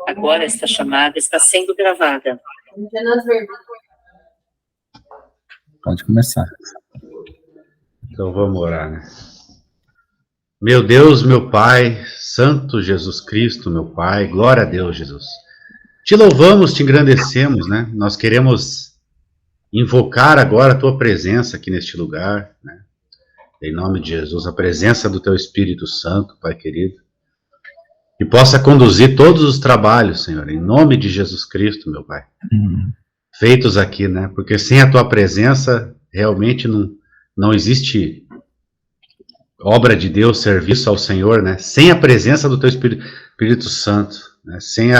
Agora esta chamada está sendo gravada. Pode começar. Então vamos orar, né? Meu Deus, meu Pai, Santo Jesus Cristo, meu Pai, glória a Deus, Jesus. Te louvamos, te engrandecemos, né? Nós queremos invocar agora a Tua presença aqui neste lugar, né? Em nome de Jesus, a presença do Teu Espírito Santo, Pai querido, que possa conduzir todos os trabalhos, Senhor, em nome de Jesus Cristo, meu Pai, feitos aqui, né? Porque sem a Tua presença, realmente não existe obra de Deus, serviço ao Senhor, né? Sem a presença do Teu Espírito Santo, né? Sem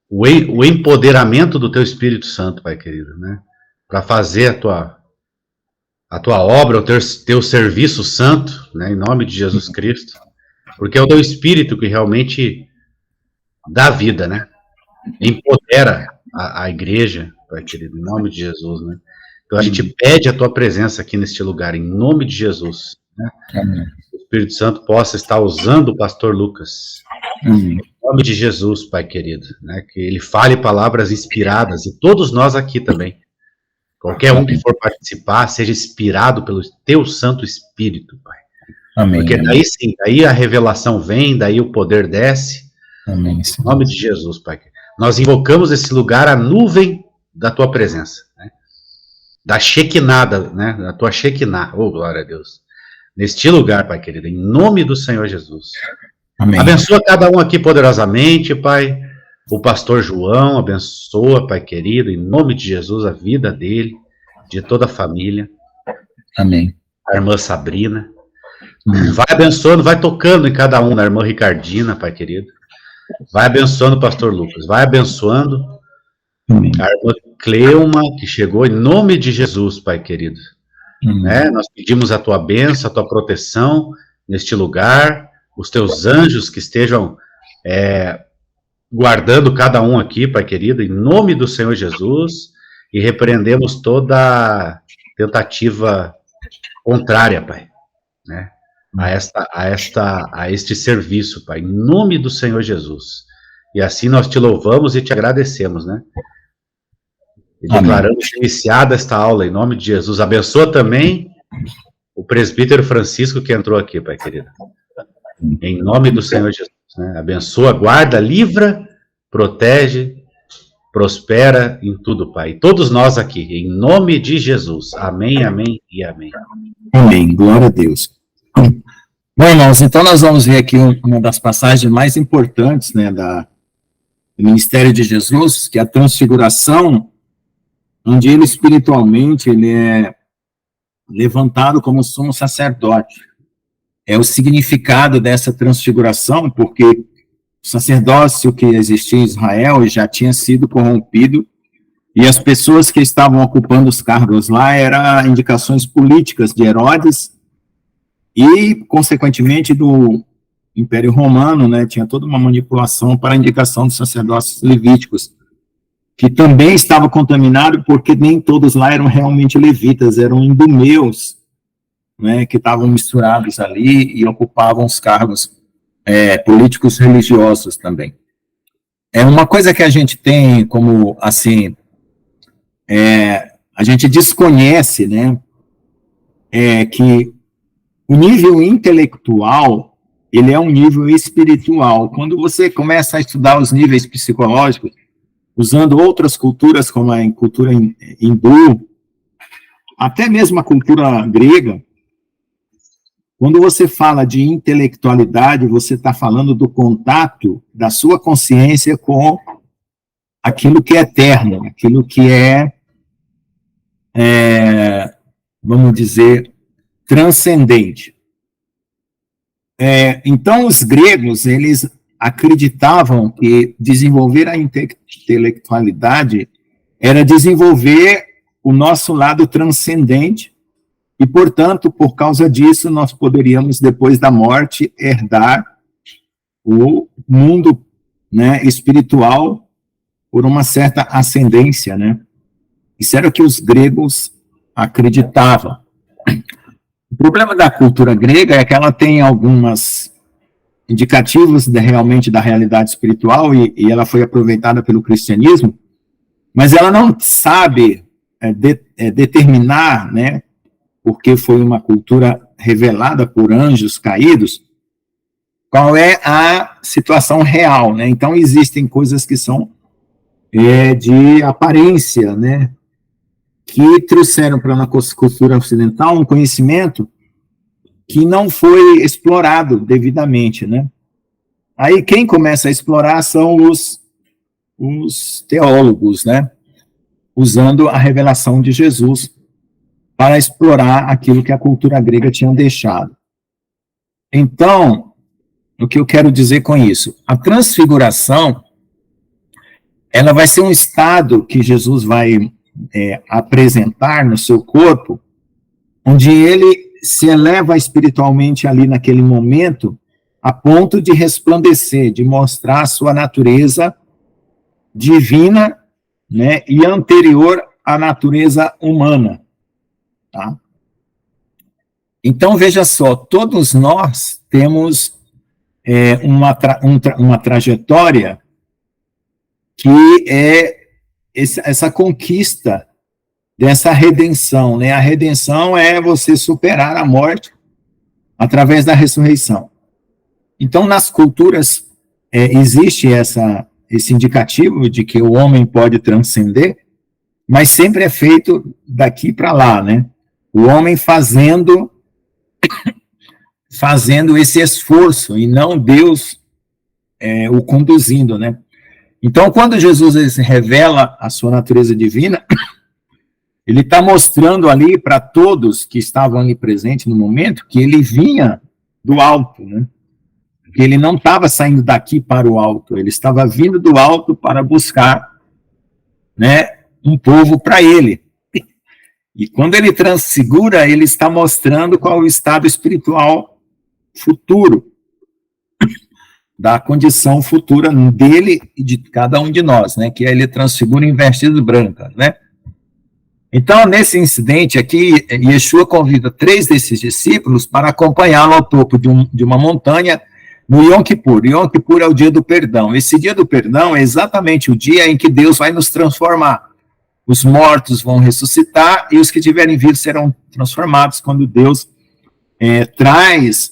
o empoderamento do Teu Espírito Santo, Pai querido, né? Para fazer a tua obra, o teu serviço santo, né? Em nome de Jesus Cristo. Porque é o Teu Espírito que realmente dá vida, né? Empodera a igreja, Pai querido, em nome de Jesus, né? Então a gente pede a Tua presença aqui neste lugar, em nome de Jesus, né? Amém. O Espírito Santo possa estar usando o pastor Lucas, em nome de Jesus, Pai querido, né? Que ele fale palavras inspiradas, e todos nós aqui também, qualquer um que for participar, seja inspirado pelo Teu Santo Espírito, Pai. Amém. Porque daí sim, daí a revelação vem, daí o poder desce, Amém. em nome de Jesus, Pai. Nós invocamos esse lugar, a nuvem da Tua presença, né? Da Shekinah, né? Da Tua Shekinah, oh glória a Deus. Neste lugar, Pai querido, em nome do Senhor Jesus. Amém. Abençoa cada um aqui poderosamente, Pai. O pastor João, abençoa, Pai querido, em nome de Jesus, a vida dele, de toda a família. Amém. A irmã Sabrina. Vai abençoando, vai tocando em cada um, na irmã Ricardina, Pai querido. Vai abençoando o pastor Lucas, vai abençoando Amém. a irmã Cleuma, que chegou em nome de Jesus, Pai querido. Né? Nós pedimos a Tua bênção, a Tua proteção neste lugar, os Teus anjos que estejam guardando cada um aqui, Pai querido, em nome do Senhor Jesus, e repreendemos toda tentativa contrária, Pai, né? A este serviço, Pai, em nome do Senhor Jesus. E assim nós Te louvamos e Te agradecemos, né? E declaramos iniciada esta aula em nome de Jesus. Abençoa também o presbítero Francisco que entrou aqui, Pai querido. Em nome do Senhor Jesus, né? Abençoa, guarda, livra, protege, prospera em tudo, Pai. E todos nós aqui, em nome de Jesus. Amém, amém e amém. Amém. Glória a Deus. Bom, irmãos, então nós vamos ver aqui uma das passagens mais importantes, né, do ministério de Jesus, que é a transfiguração, onde ele espiritualmente ele é levantado como sumo sacerdote. É o significado dessa transfiguração, porque o sacerdócio que existia em Israel já tinha sido corrompido, e as pessoas que estavam ocupando os cargos lá eram indicações políticas de Herodes, e, consequentemente, do Império Romano, né, tinha toda uma manipulação para a indicação dos sacerdócios levíticos, que também estava contaminado porque nem todos lá eram realmente levitas, eram idumeus, né, que estavam misturados ali e ocupavam os cargos políticos religiosos também. É uma coisa que a gente tem como, assim, a gente desconhece, né, que o nível intelectual, ele é um nível espiritual. Quando você começa a estudar os níveis psicológicos, usando outras culturas, como a cultura hindu, até mesmo a cultura grega, quando você fala de intelectualidade, você está falando do contato da sua consciência com aquilo que é eterno, aquilo que vamos dizer, transcendente. Então, os gregos, eles acreditavam que desenvolver a intelectualidade era desenvolver o nosso lado transcendente e, portanto, por causa disso, nós poderíamos, depois da morte, herdar o mundo, né, espiritual por uma certa ascendência, né? Isso era o que os gregos acreditavam. O problema da cultura grega é que ela tem algumas indicativos realmente da realidade espiritual, e ela foi aproveitada pelo cristianismo, mas ela não sabe determinar, né, porque foi uma cultura revelada por anjos caídos, qual é a situação real, né? Então, existem coisas que são de aparência, né? Que trouxeram para a cultura ocidental um conhecimento que não foi explorado devidamente, né? Aí, quem começa a explorar são os teólogos, né? Usando a revelação de Jesus para explorar aquilo que a cultura grega tinha deixado. Então, o que eu quero dizer com isso? A transfiguração, ela vai ser um estado que Jesus vai apresentar no seu corpo, onde ele se eleva espiritualmente ali naquele momento, a ponto de resplandecer, de mostrar a sua natureza divina, né, e anterior à natureza humana. Tá? Então, veja só, todos nós temos uma trajetória que é essa conquista dessa redenção, né? A redenção é você superar a morte através da ressurreição. Então, nas culturas, existe esse indicativo de que o homem pode transcender, mas sempre é feito daqui para lá, né? O homem fazendo esse esforço, e não Deus o conduzindo, né? Então, quando Jesus revela a sua natureza divina, ele está mostrando ali para todos que estavam ali presentes no momento, que ele vinha do alto, né? Que ele não estava saindo daqui para o alto, ele estava vindo do alto para buscar, né, um povo para ele. E quando ele transfigura, ele está mostrando qual é o estado espiritual futuro, da condição futura dele e de cada um de nós, né, que ele transfigura em vestidos brancas, né. Então, nesse incidente aqui, Yeshua convida 3 desses discípulos para acompanhá-lo ao topo de uma montanha no Yom Kippur. Yom Kippur é o dia do perdão. Esse dia do perdão é exatamente o dia em que Deus vai nos transformar. Os mortos vão ressuscitar e os que tiverem vivos serão transformados quando Deus traz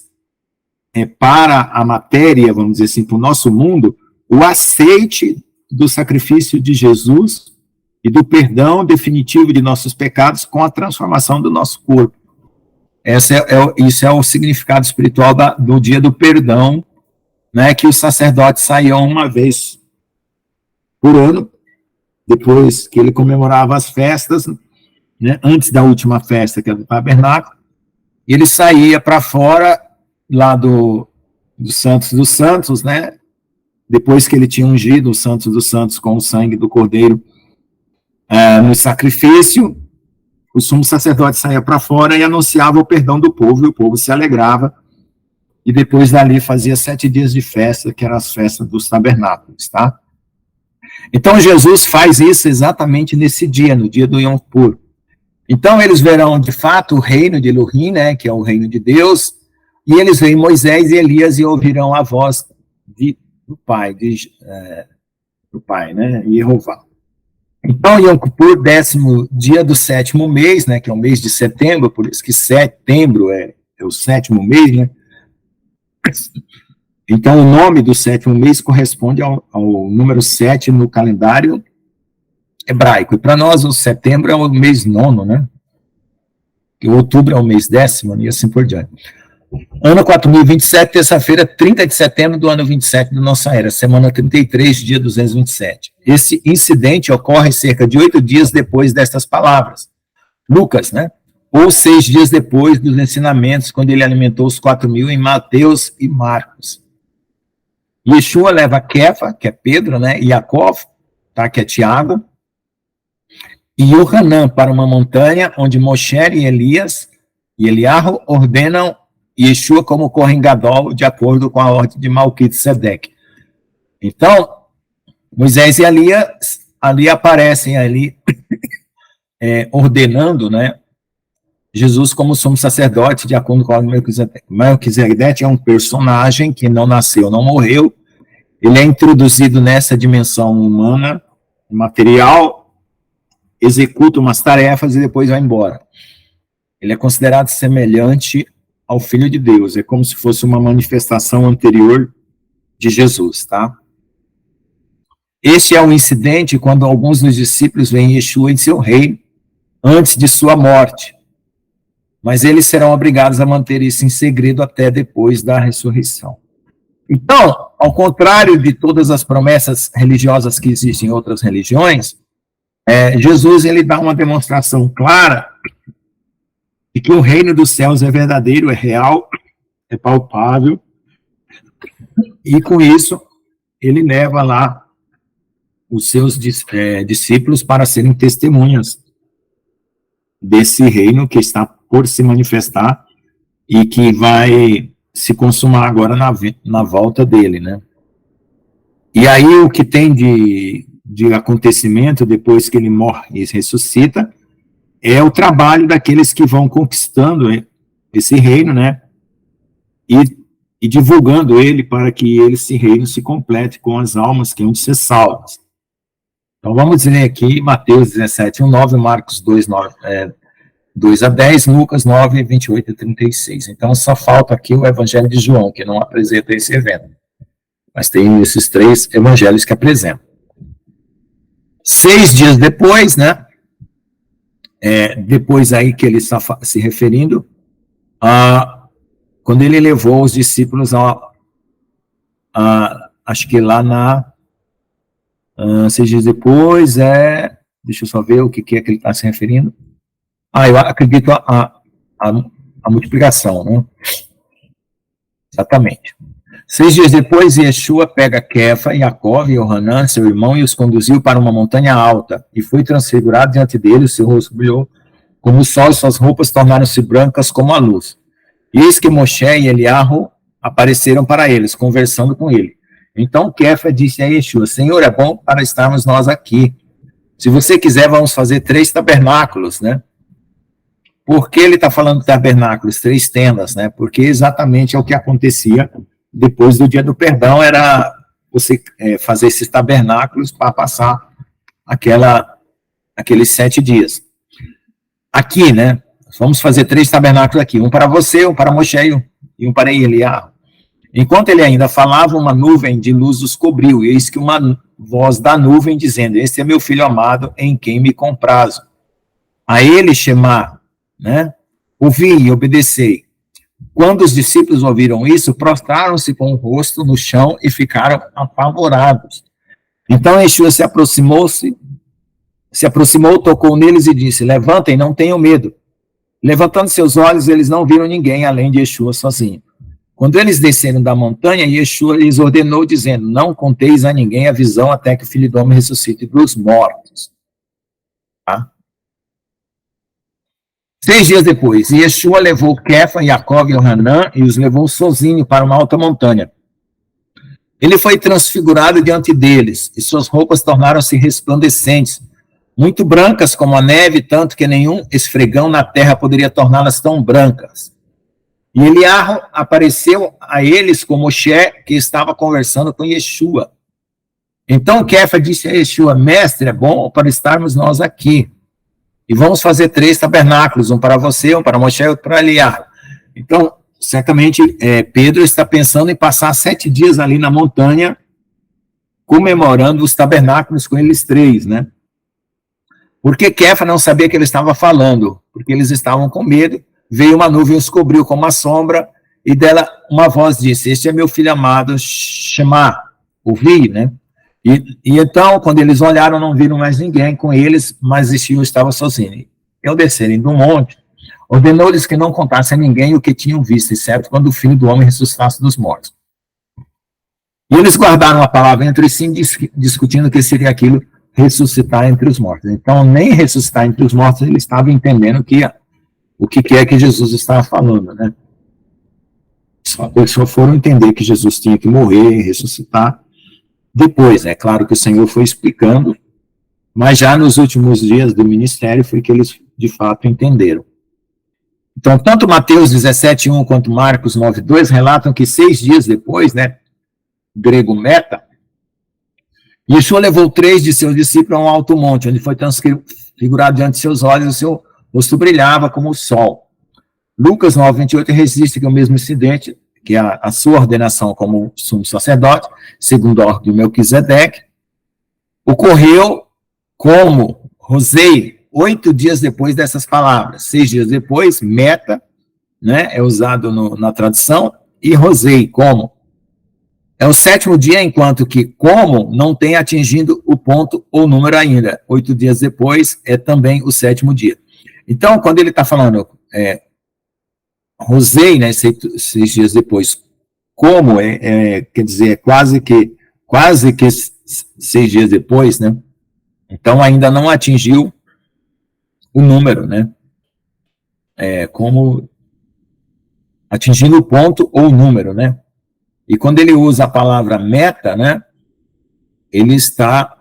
para a matéria, vamos dizer assim, para o nosso mundo, o aceite do sacrifício de Jesus e do perdão definitivo de nossos pecados com a transformação do nosso corpo. Isso é o significado espiritual do dia do perdão, né, que os sacerdotes saíam uma vez por ano, depois que ele comemorava as festas, né, antes da última festa, que é do tabernáculo, ele saía para fora, lá do Santos dos Santos, né, depois que ele tinha ungido o Santos dos Santos com o sangue do Cordeiro no sacrifício, o sumo sacerdote saía para fora e anunciava o perdão do povo, e o povo se alegrava, e depois dali fazia 7 dias de festa, que eram as festas dos tabernáculos, tá? Então, Jesus faz isso exatamente nesse dia, no dia do Yom Kippur. Então, eles verão, de fato, o reino de Elohim, né, que é o reino de Deus, e eles veem Moisés e Elias e ouvirão a voz do Pai, né, Yehová. Então, Yom Kippur, 10º dia do 7º mês, né, que é o mês de setembro, por isso que setembro é o 7º mês, né? Então, o nome do 7º mês corresponde ao número 7 no calendário hebraico. E para nós, o setembro é o mês 9º, né? E o outubro é o mês 10º, e assim por diante. Ano 4027, terça-feira, 30 de setembro do ano 27 da nossa era, semana 33, dia 227. Esse incidente ocorre cerca de 8 dias depois destas palavras. Lucas, né? Ou 6 dias depois dos ensinamentos, quando ele alimentou os 4.000 em Mateus e Marcos. Yeshua leva Kefa, que é Pedro, né? E Jacó, tá? Que é Tiago, e Yohanan para uma montanha onde Moshe e Elias e Eliarro ordenam Yeshua como Kohen Gadol, de acordo com a ordem de Malquisedeque. Então, Moisés e Elias ali aparecem ali ordenando, né, Jesus como sumo sacerdote, de acordo com o Melquisedeque. Melquisedeque é um personagem que não nasceu, não morreu. Ele é introduzido nessa dimensão humana, material, executa umas tarefas e depois vai embora. Ele é considerado semelhante ao Filho de Deus. É como se fosse uma manifestação anterior de Jesus, tá? Este é o incidente quando alguns dos discípulos veem Yeshua em seu reino antes de sua morte. Mas eles serão obrigados a manter isso em segredo até depois da ressurreição. Então, ao contrário de todas as promessas religiosas que existem em outras religiões, Jesus ele dá uma demonstração clara de que o reino dos céus é verdadeiro, é real, é palpável, e com isso ele leva lá os seus discípulos para serem testemunhas desse reino que está por se manifestar e que vai se consumar agora na volta dele, né? E aí o que tem de acontecimento depois que ele morre e ressuscita é o trabalho daqueles que vão conquistando esse reino, né? E divulgando ele para que esse reino se complete com as almas que hão de ser salvas. Então vamos dizer aqui Mateus 17, 1, 9, Marcos 2, 9, 2 a 10, Lucas 9, 28 a 36. Então só falta aqui o Evangelho de João, que não apresenta esse evento. Mas tem esses 3 evangelhos que apresentam. 6 dias depois, né? Depois aí que ele está se referindo, quando ele levou os discípulos acho que lá 6 dias depois, deixa eu só ver o que é que ele está se referindo. Eu acredito a multiplicação, né? Exatamente. 6 dias depois, Yeshua pega Kefa, Jacó e Yohanan, seu irmão, e os conduziu para uma montanha alta, e foi transfigurado diante dele, o seu rosto brilhou como o sol, e suas roupas tornaram-se brancas como a luz. E eis que Moshe e Eliarro apareceram para eles, conversando com ele. Então Kefa disse a Yeshua: Senhor, é bom para estarmos nós aqui. Se você quiser, vamos fazer 3 tabernáculos, né? Por que ele está falando de tabernáculos, 3 tendas, né? Porque exatamente é o que acontecia depois do dia do perdão, era você fazer esses tabernáculos para passar aqueles 7 dias. Aqui, né? Vamos fazer 3 tabernáculos aqui, um para você, um para Moshe e um para Eliarro. Enquanto ele ainda falava, uma nuvem de luz os cobriu, e eis que uma voz da nuvem dizendo: Este é meu filho amado, em quem me comprazo. A ele chamar, né? Ouvi e obedecei. Quando os discípulos ouviram isso, prostraram-se com o rosto no chão e ficaram apavorados. Então Yeshua se aproximou, tocou neles e disse: Levantem, não tenham medo. Levantando seus olhos, eles não viram ninguém além de Yeshua sozinho. Quando eles desceram da montanha, Yeshua lhes ordenou, dizendo: Não conteis a ninguém a visão até que o Filho do Homem ressuscite dos mortos. Tá? 6 dias depois, Yeshua levou Kefa, Jacó e Yohanan e os levou sozinho para uma alta montanha. Ele foi transfigurado diante deles, e suas roupas tornaram-se resplandecentes, muito brancas como a neve, tanto que nenhum esfregão na terra poderia torná-las tão brancas. E Eliarro apareceu a eles com Moshe, que estava conversando com Yeshua. Então Kefa disse a Yeshua: Mestre, é bom para estarmos nós aqui. E vamos fazer 3 tabernáculos, um para você, um para Moshe e outro para Eliarro. Então, certamente, Pedro está pensando em passar 7 dias ali na montanha, comemorando os tabernáculos com eles 3, né? Porque Kefa não sabia que ele estava falando, porque eles estavam com medo. Veio uma nuvem, os cobriu com uma sombra, e dela uma voz disse: Este é meu filho amado, Shema, ouvi, né? E então, quando eles olharam, não viram mais ninguém com eles, mas Yeshua estava sozinho. E ao descerem do monte, ordenou-lhes que não contassem a ninguém o que tinham visto, exceto quando o Filho do Homem ressuscitasse dos mortos. E eles guardaram a palavra entre si, discutindo o que seria aquilo, ressuscitar entre os mortos. Então, nem ressuscitar entre os mortos, eles estavam entendendo o que é que Jesus estava falando, né? Eles só foram entender que Jesus tinha que morrer e ressuscitar. Depois, é claro que o Senhor foi explicando, mas já nos últimos dias do ministério foi que eles, de fato, entenderam. Então, tanto Mateus 17:1 quanto Marcos 9:2 relatam que 6 dias depois, né, grego meta, Yeshua levou 3 de seus discípulos a um alto monte, onde foi transfigurado diante de seus olhos, o seu rosto brilhava como o sol. Lucas 9:28 registra que o mesmo incidente, que é a sua ordenação como sumo sacerdote, segundo a ordem de Melquisedeque, ocorreu como Rosei, 8 dias depois dessas palavras. 6 dias depois, meta, né, é usado na tradução, e Rosei, como. É o 7º dia, enquanto que como não tem atingido o ponto ou número ainda. 8 dias depois é também o 7º dia. Então, quando ele está falando Rosei, né, 6 dias depois, como, quer dizer, quase que 6 dias depois, né? Então, ainda não atingiu o número, né? Como atingindo o ponto ou o número, né? E quando ele usa a palavra meta, né? Ele está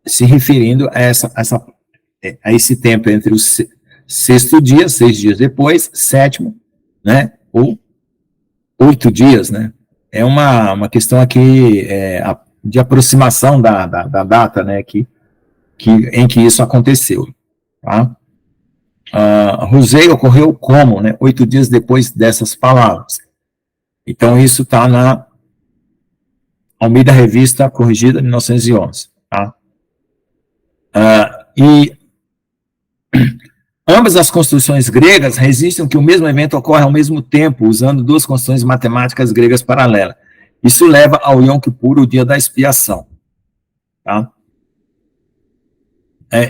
se referindo a esse tempo entre o 6º dia, 6 dias depois, 7º, né? Ou 8 dias, né? É uma questão aqui de aproximação da data, né? Em que isso aconteceu, tá? Rosei ocorreu como, né? 8 dias depois dessas palavras. Então, isso está na Almeida Revista Corrigida, 1911. Tá? E ambas as construções gregas registram que o mesmo evento ocorre ao mesmo tempo, usando 2 construções matemáticas gregas paralelas. Isso leva ao Yom Kippur, o dia da expiação. Tá?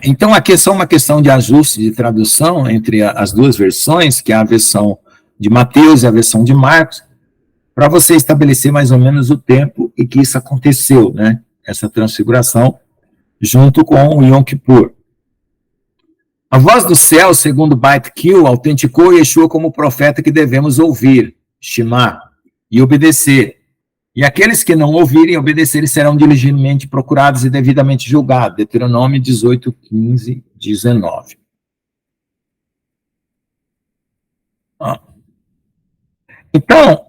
Então, aqui é só uma questão de ajuste de tradução entre as 2 versões, que é a versão de Mateus e a versão de Marcos, para você estabelecer mais ou menos o tempo em que isso aconteceu, né? Essa transfiguração, junto com o Yom Kippur. A voz do céu, segundo Beit Kill, autenticou Yeshua como profeta que devemos ouvir, Shema, e obedecer. E aqueles que não ouvirem e obedecerem serão diligentemente procurados e devidamente julgados. Deuteronômio 18, 15, 19. Então,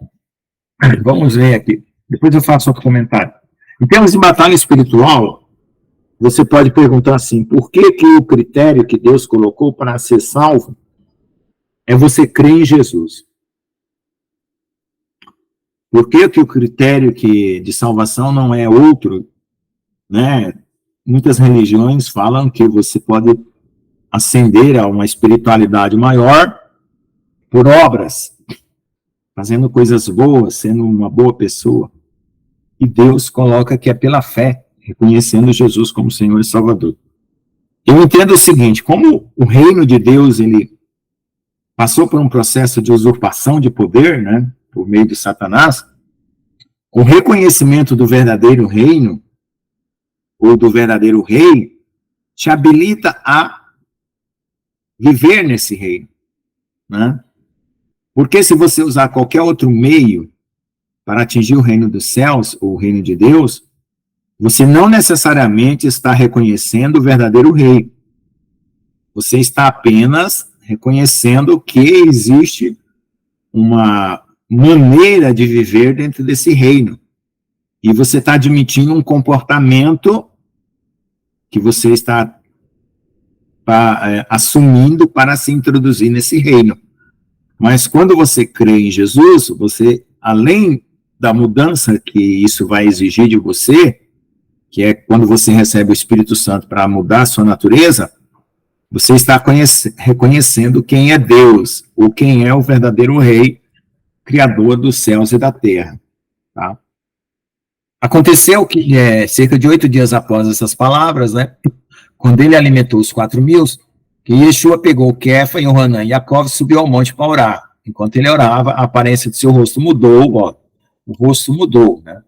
vamos ver aqui. Depois eu faço outro comentário. Em termos de batalha espiritual, você pode perguntar assim, por que o critério que Deus colocou para ser salvo é você crer em Jesus? Por que o critério de salvação não é outro, né? Muitas religiões falam que você pode ascender a uma espiritualidade maior por obras, fazendo coisas boas, sendo uma boa pessoa. E Deus coloca que é pela fé, reconhecendo Jesus como Senhor e Salvador. Eu entendo o seguinte, como o reino de Deus, ele passou por um processo de usurpação de poder, né, por meio de Satanás, o reconhecimento do verdadeiro reino, ou do verdadeiro rei, te habilita a viver nesse reino, né? Porque se você usar qualquer outro meio para atingir o reino dos céus, ou o reino de Deus, você não necessariamente está reconhecendo o verdadeiro rei. Você está apenas reconhecendo que existe uma maneira de viver dentro desse reino. E você está admitindo um comportamento que você está assumindo para se introduzir nesse reino. Mas quando você crê em Jesus, você, além da mudança que isso vai exigir de você, que é quando você recebe o Espírito Santo para mudar a sua natureza, você está reconhecendo quem é Deus, ou quem é o verdadeiro rei, criador dos céus e da terra. Tá? Aconteceu que, cerca de 8 dias após essas palavras, né, quando ele alimentou os 4.000, que Yeshua pegou Kefa, Yohanan e Yaakov e subiu ao monte para orar. Enquanto ele orava, a aparência do seu rosto mudou, o rosto mudou, né?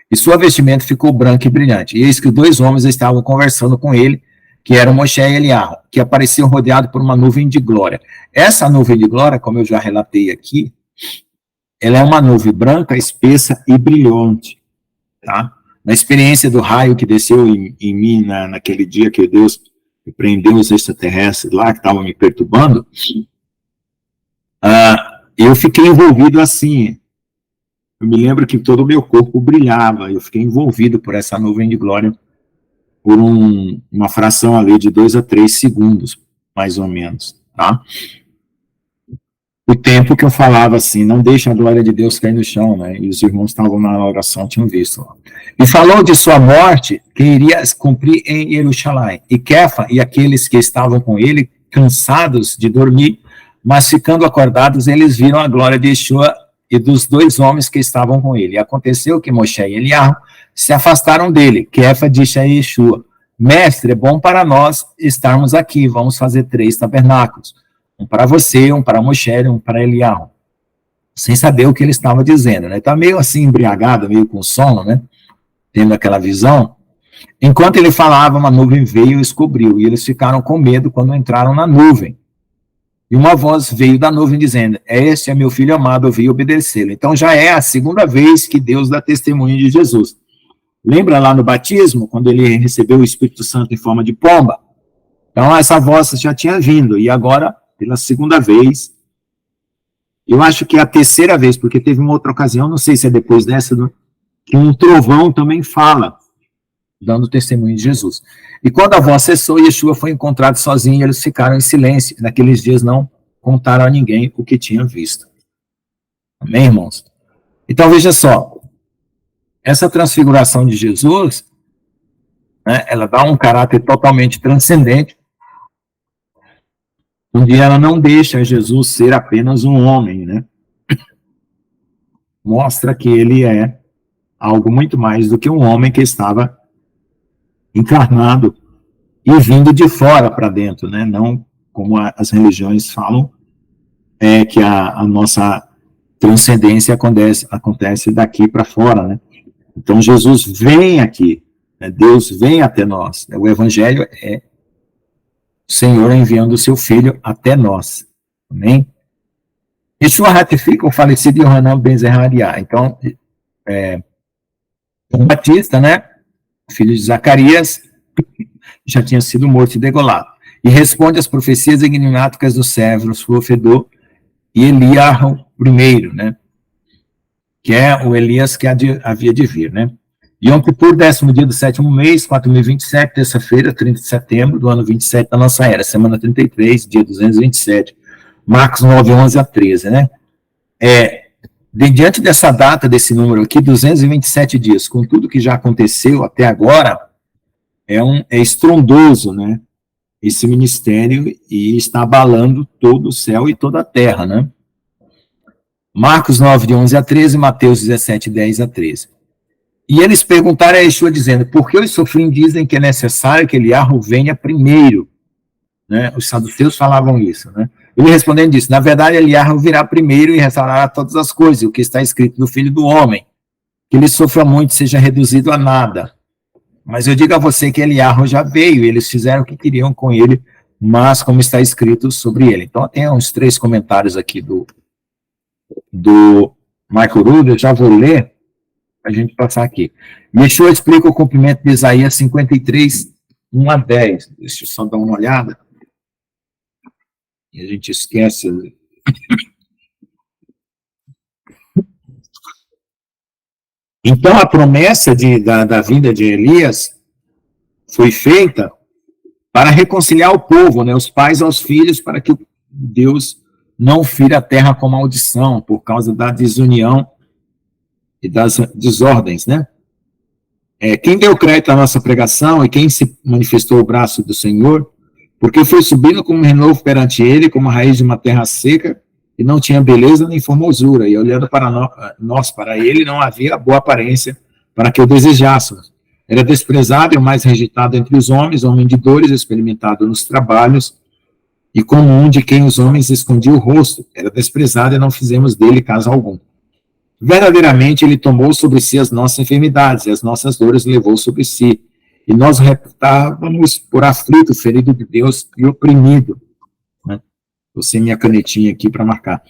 E sua vestimenta ficou branca e brilhante. E eis que 2 homens estavam conversando com ele, que eram Moshe e Eliarro, que apareciam rodeados por uma nuvem de glória. Essa nuvem de glória, como eu já relatei aqui, ela é uma nuvem branca, espessa e brilhante. Tá? Na experiência do raio que desceu em mim naquele dia que Deus prendeu os extraterrestres lá, que estavam me perturbando, eu fiquei envolvido assim. Eu me lembro que todo o meu corpo brilhava, eu fiquei envolvido por essa nuvem de glória por uma fração ali de 2 a 3 segundos, mais ou menos, tá? O tempo que eu falava assim, não deixa a glória de Deus cair no chão, né? E os irmãos estavam na oração, tinham visto. E falou de sua morte, que iria cumprir em Jerusalém. E Kefa e aqueles que estavam com ele, cansados de dormir, mas ficando acordados, eles viram a glória de Yeshua e dos 2 homens que estavam com ele. E aconteceu que Moshe e Eliahu se afastaram dele. Kefa disse a Yeshua: Mestre, é bom para nós estarmos aqui, vamos fazer 3 tabernáculos. Um para você, um para Moshe e um para Eliahu. Sem saber o que ele estava dizendo, né? Está meio assim embriagado, meio com sono, né? Tendo aquela visão. Enquanto ele falava, uma nuvem veio e os cobriu, e eles ficaram com medo quando entraram na nuvem. E uma voz veio da nuvem dizendo: Este é meu filho amado, eu vim obedecê-lo. Então já é a 2ª vez que Deus dá testemunho de Jesus. Lembra lá no batismo, quando ele recebeu o Espírito Santo em forma de pomba? Então essa voz já tinha vindo, e agora, pela 2ª vez, eu acho que é a 3ª vez, porque teve uma outra ocasião, não sei se é depois dessa, que um trovão também fala, dando testemunho de Jesus. E quando a voz cessou, Yeshua foi encontrado sozinho e eles ficaram em silêncio. Naqueles dias não contaram a ninguém o que tinham visto. Amém, irmãos? Então veja só, essa transfiguração de Jesus, né, ela dá um caráter totalmente transcendente, onde ela não deixa Jesus ser apenas um homem, né? Mostra que ele é algo muito mais do que um homem que estava encarnado e vindo de fora para dentro, né? Não como as religiões falam, que a nossa transcendência acontece daqui para fora, né? Então Jesus vem aqui, né? Deus vem até nós. O Evangelho é o Senhor enviando o seu Filho até nós. Amém? Yeshua ratifica o falecido Yohanan ben Zechariah. Então, João Batista, né? Filho de Zacarias, já tinha sido morto e degolado. E responde às profecias enigmáticas dos servos, o Fedor e Eliahu primeiro, né? Que é o Elias que havia de vir, né? Yom Kippur, 10º dia do 7º mês, 4027, terça-feira, 30 de setembro do ano 27 da nossa era, semana 33, dia 227, Marcos 9, 11 a 13, né? Diante dessa data, desse número aqui, 227 dias, com tudo que já aconteceu até agora, é estrondoso, né? Esse ministério, e está abalando todo o céu e toda a terra, né? Marcos 9, de 11 a 13, Mateus 17, 10 a 13. E eles perguntaram a Yeshua, dizendo: por que os sofrim dizem que é necessário que Eliahu venha primeiro? Né? Os saduceus falavam isso, né? Ele respondendo disse: na verdade, Eliahu virá primeiro e restaurará todas as coisas, o que está escrito no Filho do Homem, que ele sofra muito, seja reduzido a nada. Mas eu digo a você que Eliahu já veio, e eles fizeram o que queriam com ele, mas como está escrito sobre ele. Então, tem uns 3 comentários aqui do Michael Ruder, eu já vou ler, para a gente passar aqui. Yeshua explica o cumprimento de Isaías 53, 1 a 10. Deixa eu só dar uma olhada. E a gente esquece. Então, a promessa da vinda de Elias foi feita para reconciliar o povo, né, os pais aos filhos, para que Deus não fira a terra com maldição, por causa da desunião e das desordens, né? Quem deu crédito à nossa pregação e quem se manifestou o braço do Senhor, porque foi subindo como um renovo perante ele, como a raiz de uma terra seca, e não tinha beleza nem formosura, e olhando para nós, para ele, não havia boa aparência para que o desejássemos. Era desprezado e o mais rejeitado entre os homens, homem de dores, experimentado nos trabalhos, e como um de quem os homens escondiam o rosto. Era desprezado e não fizemos dele caso algum. Verdadeiramente, ele tomou sobre si as nossas enfermidades, e as nossas dores levou sobre si. E nós reputávamos por aflito, ferido de Deus e oprimido. Né? Vou sem minha canetinha aqui para marcar.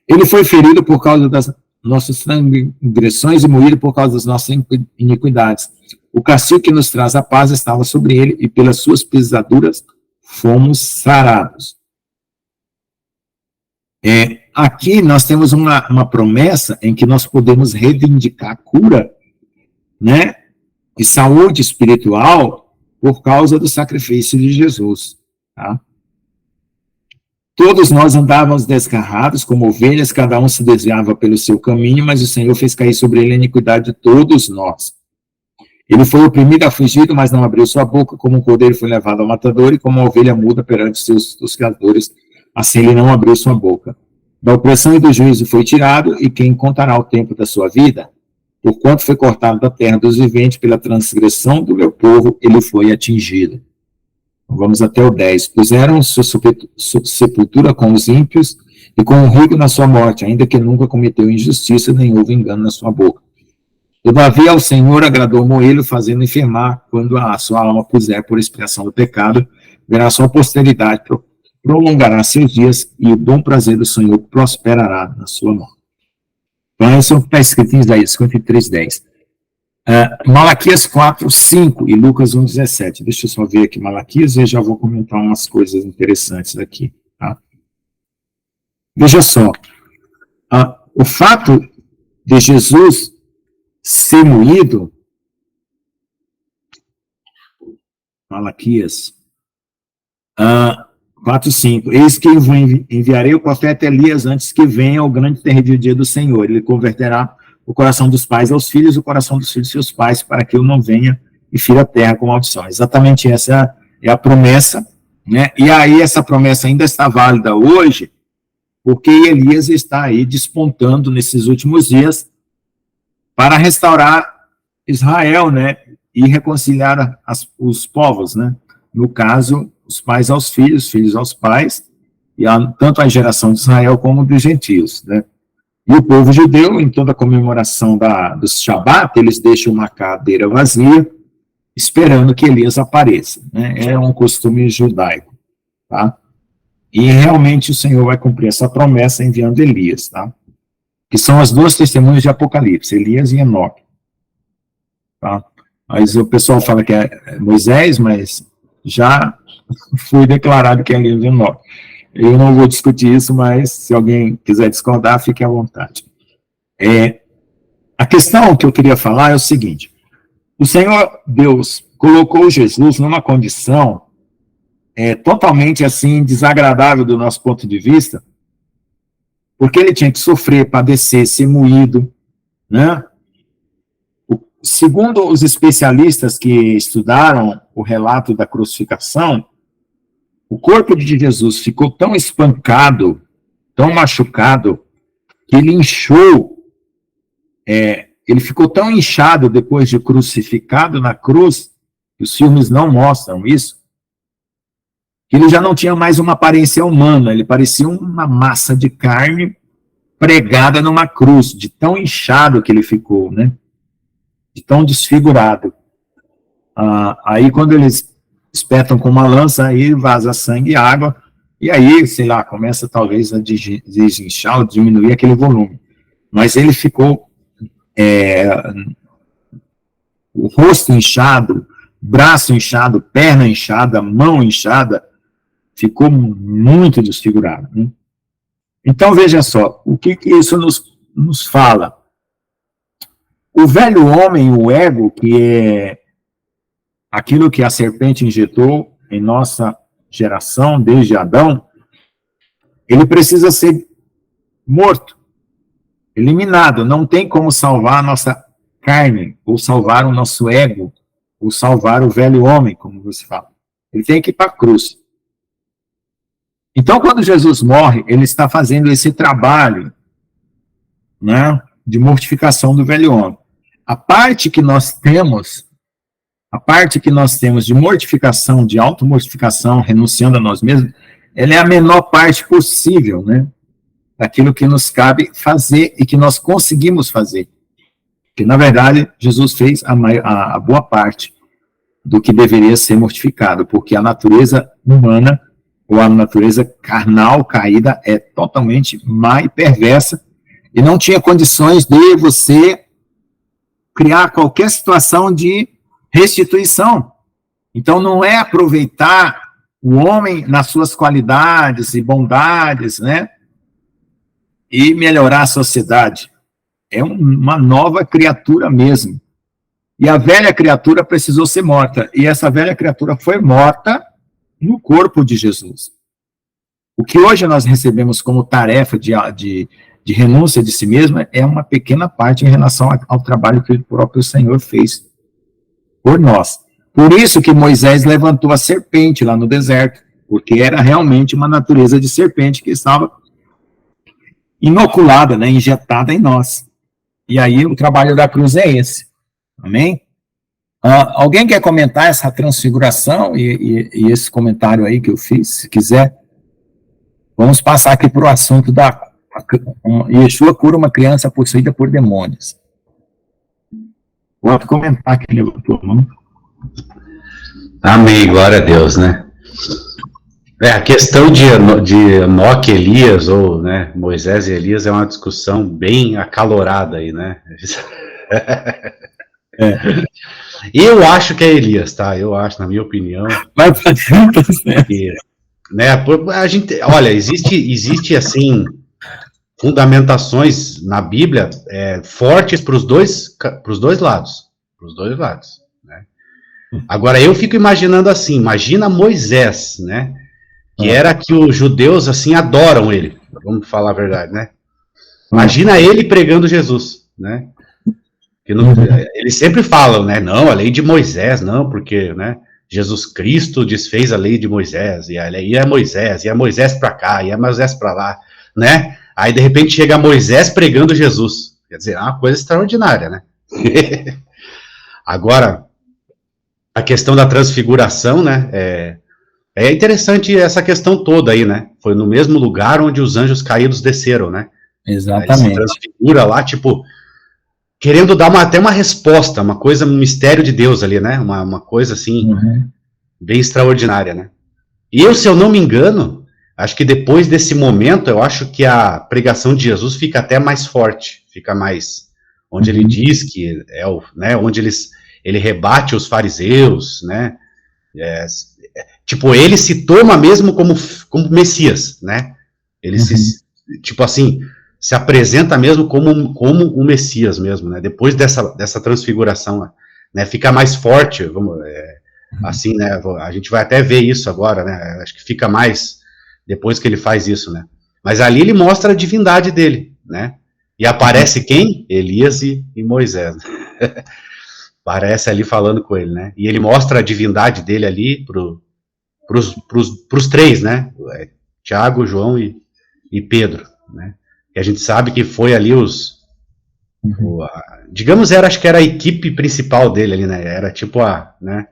Ele foi ferido por causa das nossas transgressões e moído por causa das nossas iniquidades. O castigo que nos traz a paz estava sobre ele, e pelas suas pisaduras fomos sarados. aqui nós temos uma promessa em que nós podemos reivindicar a cura, né, e saúde espiritual por causa do sacrifício de Jesus, tá? Todos nós andávamos desgarrados como ovelhas, cada um se desviava pelo seu caminho, mas o Senhor fez cair sobre ele a iniquidade de todos nós. Ele foi oprimido, afligido, mas não abriu sua boca, como um cordeiro foi levado ao matador, e como uma ovelha muda perante seus tosqueadores, assim ele não abriu sua boca. Da opressão e do juízo foi tirado, e quem contará o tempo da sua vida? Porquanto foi cortado da terra dos viventes, pela transgressão do meu povo, ele foi atingido. Vamos até o 10. Puseram sua sepultura com os ímpios, e com o rico na sua morte, ainda que nunca cometeu injustiça, nem houve engano na sua boca. Todavia ao Senhor agradou moê-lo, fazendo enfermar, quando a sua alma puser por expiação do pecado, verá sua posteridade, prolongará seus dias, e o bom prazer do Senhor prosperará na sua mão. Então, isso está escrito em Isaías 53, 10. Malaquias 4, 5 e Lucas 1, 17. Deixa eu só ver aqui Malaquias e já vou comentar umas coisas interessantes aqui. Tá? Veja só, o fato de Jesus ser moído, Malaquias 4, 5, eis que enviarei o profeta Elias antes que venha o grande e terrível dia do Senhor. Ele converterá o coração dos pais aos filhos, o coração dos filhos seus pais, para que eu não venha e fira a terra com maldição. Exatamente essa é a promessa, né? E aí essa promessa ainda está válida hoje, porque Elias está aí despontando nesses últimos dias para restaurar Israel, né? E reconciliar os povos, né? No caso, os pais aos filhos, filhos aos pais, e tanto a geração de Israel como dos gentios, né? E o povo judeu, em toda a comemoração do Shabat, eles deixam uma cadeira vazia, esperando que Elias apareça, né? É um costume judaico, tá? E realmente o Senhor vai cumprir essa promessa enviando Elias, tá? Que são as duas testemunhas de Apocalipse, Elias e Enoque, tá? Mas o pessoal fala que é Moisés, mas já foi declarado que é Elias e Enoque. Eu não vou discutir isso, mas se alguém quiser discordar, fique à vontade. A questão que eu queria falar é o seguinte: o Senhor Deus colocou Jesus numa condição totalmente assim desagradável do nosso ponto de vista, porque ele tinha que sofrer, padecer, ser moído, né? Segundo os especialistas que estudaram o relato da crucificação, o corpo de Jesus ficou tão espancado, tão machucado, que ele inchou, ele ficou tão inchado depois de crucificado na cruz, que os filmes não mostram isso, que ele já não tinha mais uma aparência humana, ele parecia uma massa de carne pregada numa cruz, de tão inchado que ele ficou, né? De tão desfigurado. Aí quando eles espetam com uma lança, aí vaza sangue e água, e aí, sei lá, começa talvez a desinchar ou diminuir aquele volume. Mas ele ficou o rosto inchado, braço inchado, perna inchada, mão inchada, ficou muito desfigurado, né? Então, veja só, o que isso nos fala? O velho homem, o ego, que é aquilo que a serpente injetou em nossa geração, desde Adão, ele precisa ser morto, eliminado. Não tem como salvar a nossa carne, ou salvar o nosso ego, ou salvar o velho homem, como você fala. Ele tem que ir para a cruz. Então, quando Jesus morre, ele está fazendo esse trabalho, né, de mortificação do velho homem. A parte que nós temos de mortificação, de automortificação, renunciando a nós mesmos, ela é a menor parte possível, né, daquilo que nos cabe fazer e que nós conseguimos fazer. Porque, na verdade, Jesus fez a boa parte do que deveria ser mortificado, porque a natureza humana, ou a natureza carnal caída, é totalmente má e perversa, e não tinha condições de você criar qualquer situação de restituição. Então, não é aproveitar o homem nas suas qualidades e bondades, né? e melhorar a sociedade. É uma nova criatura mesmo. E a velha criatura precisou ser morta. E essa velha criatura foi morta no corpo de Jesus. O que hoje nós recebemos como tarefa de renúncia de si mesmo é uma pequena parte em relação ao trabalho que o próprio Senhor fez por nós. Por isso que Moisés levantou a serpente lá no deserto, porque era realmente uma natureza de serpente que estava inoculada, né, injetada em nós. E aí o trabalho da cruz é esse. Amém? Alguém quer comentar essa transfiguração e esse comentário aí que eu fiz? Se quiser, vamos passar aqui para o assunto da Yeshua cura uma criança possuída por demônios. Pode comentar que ele levantou a mão. Amém, glória a Deus, né? A questão de Enoque e Elias, ou né, Moisés e Elias, é uma discussão bem acalorada aí, né? Eu acho que é Elias, tá? Eu acho, na minha opinião. Mas que, né, a gente, olha, existe assim fundamentações na Bíblia fortes para os dois lados, né? Agora eu fico imaginando assim, imagina Moisés, né? Que era que os judeus assim adoram ele, vamos falar a verdade, né? Imagina ele pregando Jesus, né? Que eles sempre falam, né? Não, a lei de Moisés, não, porque, né? Jesus Cristo desfez a lei de Moisés, e aí é Moisés para cá, e é Moisés para lá, né? Aí de repente chega Moisés pregando Jesus, quer dizer, é uma coisa extraordinária, né? Agora, a questão da transfiguração, né? É interessante essa questão toda aí, né? Foi no mesmo lugar onde os anjos caídos desceram, né? Exatamente. Aí se transfigura lá, tipo, querendo dar até uma resposta, uma coisa, um mistério de Deus ali, né? Uma coisa assim, bem extraordinária, né? E eu, se eu não me engano, acho que depois desse momento, eu acho que a pregação de Jesus fica até mais forte, fica mais, onde ele diz que né? Onde ele rebate os fariseus, né? Tipo, ele se toma mesmo como Messias, né? Ele tipo assim, se apresenta mesmo como o Messias mesmo, né? Depois dessa transfiguração, né? Fica mais forte, assim, né? A gente vai até ver isso agora, né? Acho que fica mais depois que ele faz isso, né? Mas ali ele mostra a divindade dele, né? E aparece quem? Elias e Moisés. Aparece ali falando com ele, né? E ele mostra a divindade dele ali pros três, né? Tiago, João e Pedro, né? E a gente sabe que foi ali digamos, acho que era a equipe principal dele ali, né? Era tipo né?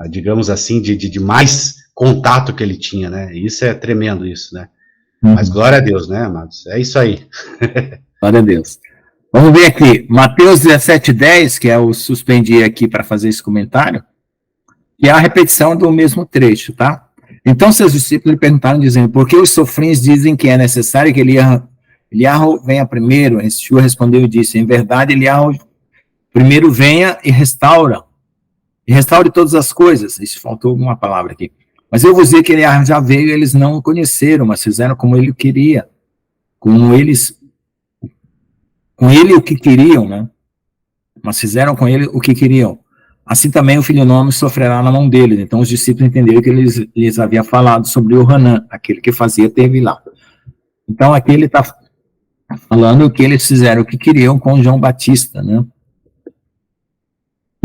Digamos assim, de mais contato que ele tinha, né? E isso é tremendo, isso, né? Mas glória a Deus, né, amados? É isso aí. Glória a Deus. Vamos ver aqui, Mateus 17:10, que eu suspendi aqui para fazer esse comentário, que é a repetição do mesmo trecho, tá? Então seus discípulos lhe perguntaram, dizendo, por que os sofrinhos dizem que é necessário que Eliarro venha primeiro? Yeshua respondeu e disse, em verdade, Eliarro primeiro venha e restaure todas as coisas. Isso faltou uma palavra aqui. Mas eu vos digo que Eliarro já veio e eles não o conheceram, mas fizeram como ele queria, com ele o que queriam, né? Mas fizeram com ele o que queriam. Assim também o filho do homem sofrerá na mão deles. Então os discípulos entenderam que ele lhes havia falado sobre o Hanan, aquele que fazia teve lá. Então aqui ele está falando que eles fizeram o que queriam com João Batista, né?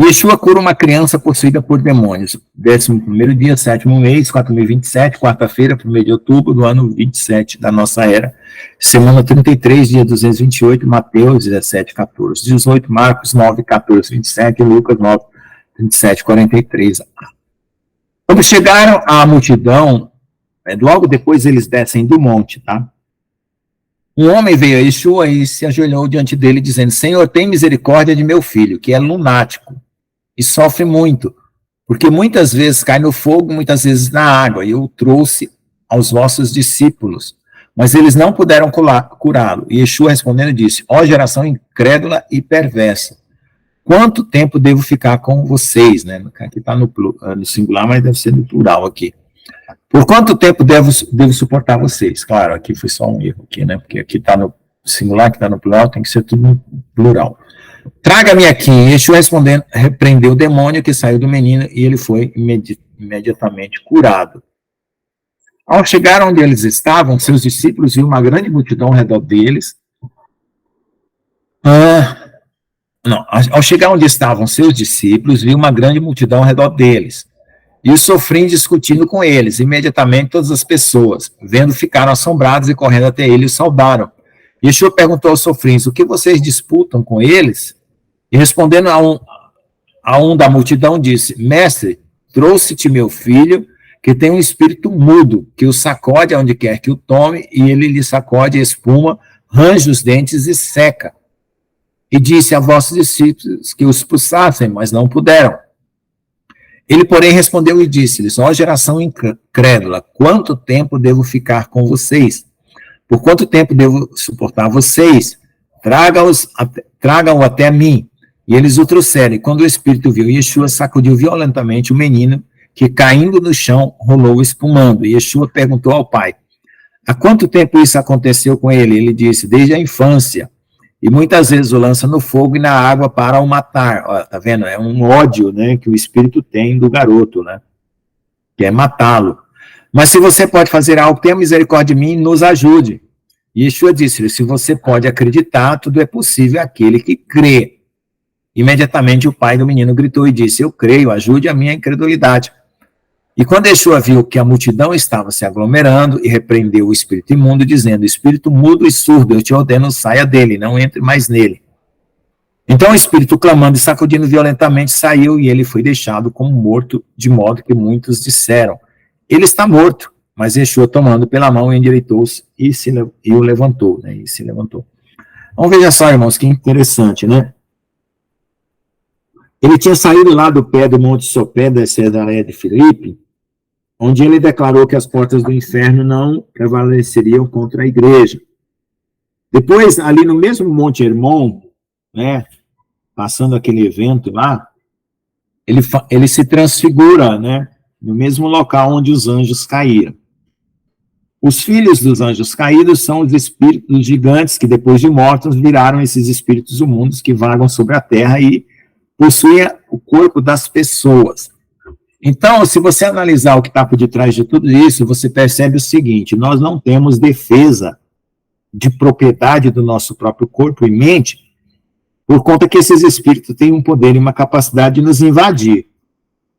Yeshua cura uma criança possuída por demônios. 11º dia, 7º mês, 4027, quarta-feira, 1º de outubro do ano 27 da nossa era. Semana 33, dia 228, Mateus 17, 14, 18, Marcos 9, 14, 27, Lucas 9, 27, 43. Quando chegaram à multidão, logo depois eles descem do monte, tá? Um homem veio a Yeshua e se ajoelhou diante dele, dizendo, Senhor, tem misericórdia de meu filho, que é lunático, e sofre muito, porque muitas vezes cai no fogo, muitas vezes na água, e eu o trouxe aos vossos discípulos, mas eles não puderam curá-lo. E Yeshua respondendo disse, ó geração incrédula e perversa, quanto tempo devo ficar com vocês? Né? Aqui está no singular, mas deve ser no plural aqui. Por quanto tempo devo suportar vocês? Claro, aqui foi só um erro, aqui, né? Porque aqui está singular que está no plural, tem que ser tudo no plural. Traga-me aqui. Yeshua respondendo, repreendeu o demônio que saiu do menino e ele foi imediatamente curado. Ao chegar onde eles estavam, seus discípulos viram uma grande multidão ao redor deles. Ao chegar onde estavam seus discípulos, viu uma grande multidão ao redor deles. E os sofriam discutindo com eles. Imediatamente todas as pessoas, vendo, ficaram assombradas e correndo até ele, os saudaram. Yeshua perguntou aos sofrinhos, o que vocês disputam com eles? E respondendo a um da multidão, disse, mestre, trouxe-te meu filho, que tem um espírito mudo, que o sacode aonde quer que o tome, e ele lhe sacode a espuma, range os dentes e seca. E disse a vossos discípulos que o expulsassem, mas não puderam. Ele, porém, respondeu e disse-lhes, ó geração incrédula, quanto tempo devo ficar com vocês? Por quanto tempo devo suportar vocês? Tragam-o até mim. E eles o trouxeram. E quando o Espírito viu Yeshua, sacudiu violentamente o menino, que caindo no chão, rolou espumando. E Yeshua perguntou ao pai, há quanto tempo isso aconteceu com ele? Ele disse, desde a infância. E muitas vezes o lança no fogo e na água para o matar. Ó, tá vendo? É um ódio, né, que o Espírito tem do garoto, né? Que é matá-lo. Mas se você pode fazer algo, tenha misericórdia de mim e nos ajude. E Yeshua disse-lhe, se você pode acreditar, tudo é possível àquele que crê. Imediatamente o pai do menino gritou e disse, eu creio, ajude a minha incredulidade. E quando Yeshua viu que a multidão estava se aglomerando, e repreendeu o espírito imundo, dizendo, espírito mudo e surdo, eu te ordeno, saia dele, não entre mais nele. Então o espírito, clamando e sacudindo violentamente, saiu, e ele foi deixado como morto, de modo que muitos disseram, ele está morto. Mas Yeshua, tomando pela mão, endireitou-se e o levantou, né? E se levantou. Então veja só, irmãos, que interessante, né? Ele tinha saído lá do pé do Monte Sopé da Cesareia de Filipe, onde ele declarou que as portas do inferno não prevaleceriam contra a igreja. Depois, ali no mesmo Monte Hermon, né, passando aquele evento lá, ele se transfigura, né, no mesmo local onde os anjos caíram. Os filhos dos anjos caídos são os espíritos gigantes que, depois de mortos, viraram esses espíritos imundos que vagam sobre a terra e possuem o corpo das pessoas. Então, se você analisar o que está por detrás de tudo isso, você percebe o seguinte, nós não temos defesa de propriedade do nosso próprio corpo e mente, por conta que esses espíritos têm um poder e uma capacidade de nos invadir,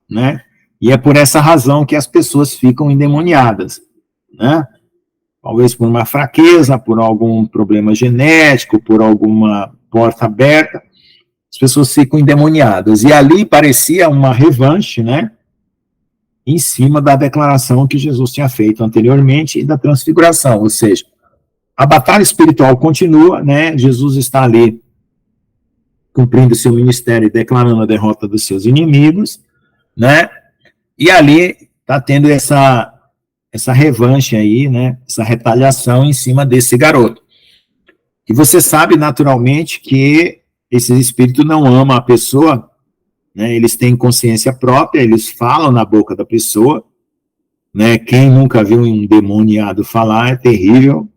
né? E é por essa razão que as pessoas ficam endemoniadas, né? Talvez por uma fraqueza, por algum problema genético, por alguma porta aberta, as pessoas ficam endemoniadas. E ali parecia uma revanche, né? Em cima da declaração que Jesus tinha feito anteriormente e da transfiguração, ou seja, a batalha espiritual continua, né? Jesus está ali cumprindo seu ministério e declarando a derrota dos seus inimigos, né? E ali está tendo essa revanche aí, né? Essa retaliação em cima desse garoto. E você sabe naturalmente que esse espírito não ama a pessoa, né? Eles têm consciência própria, eles falam na boca da pessoa, né? Quem nunca viu um endemoniado falar é terrível.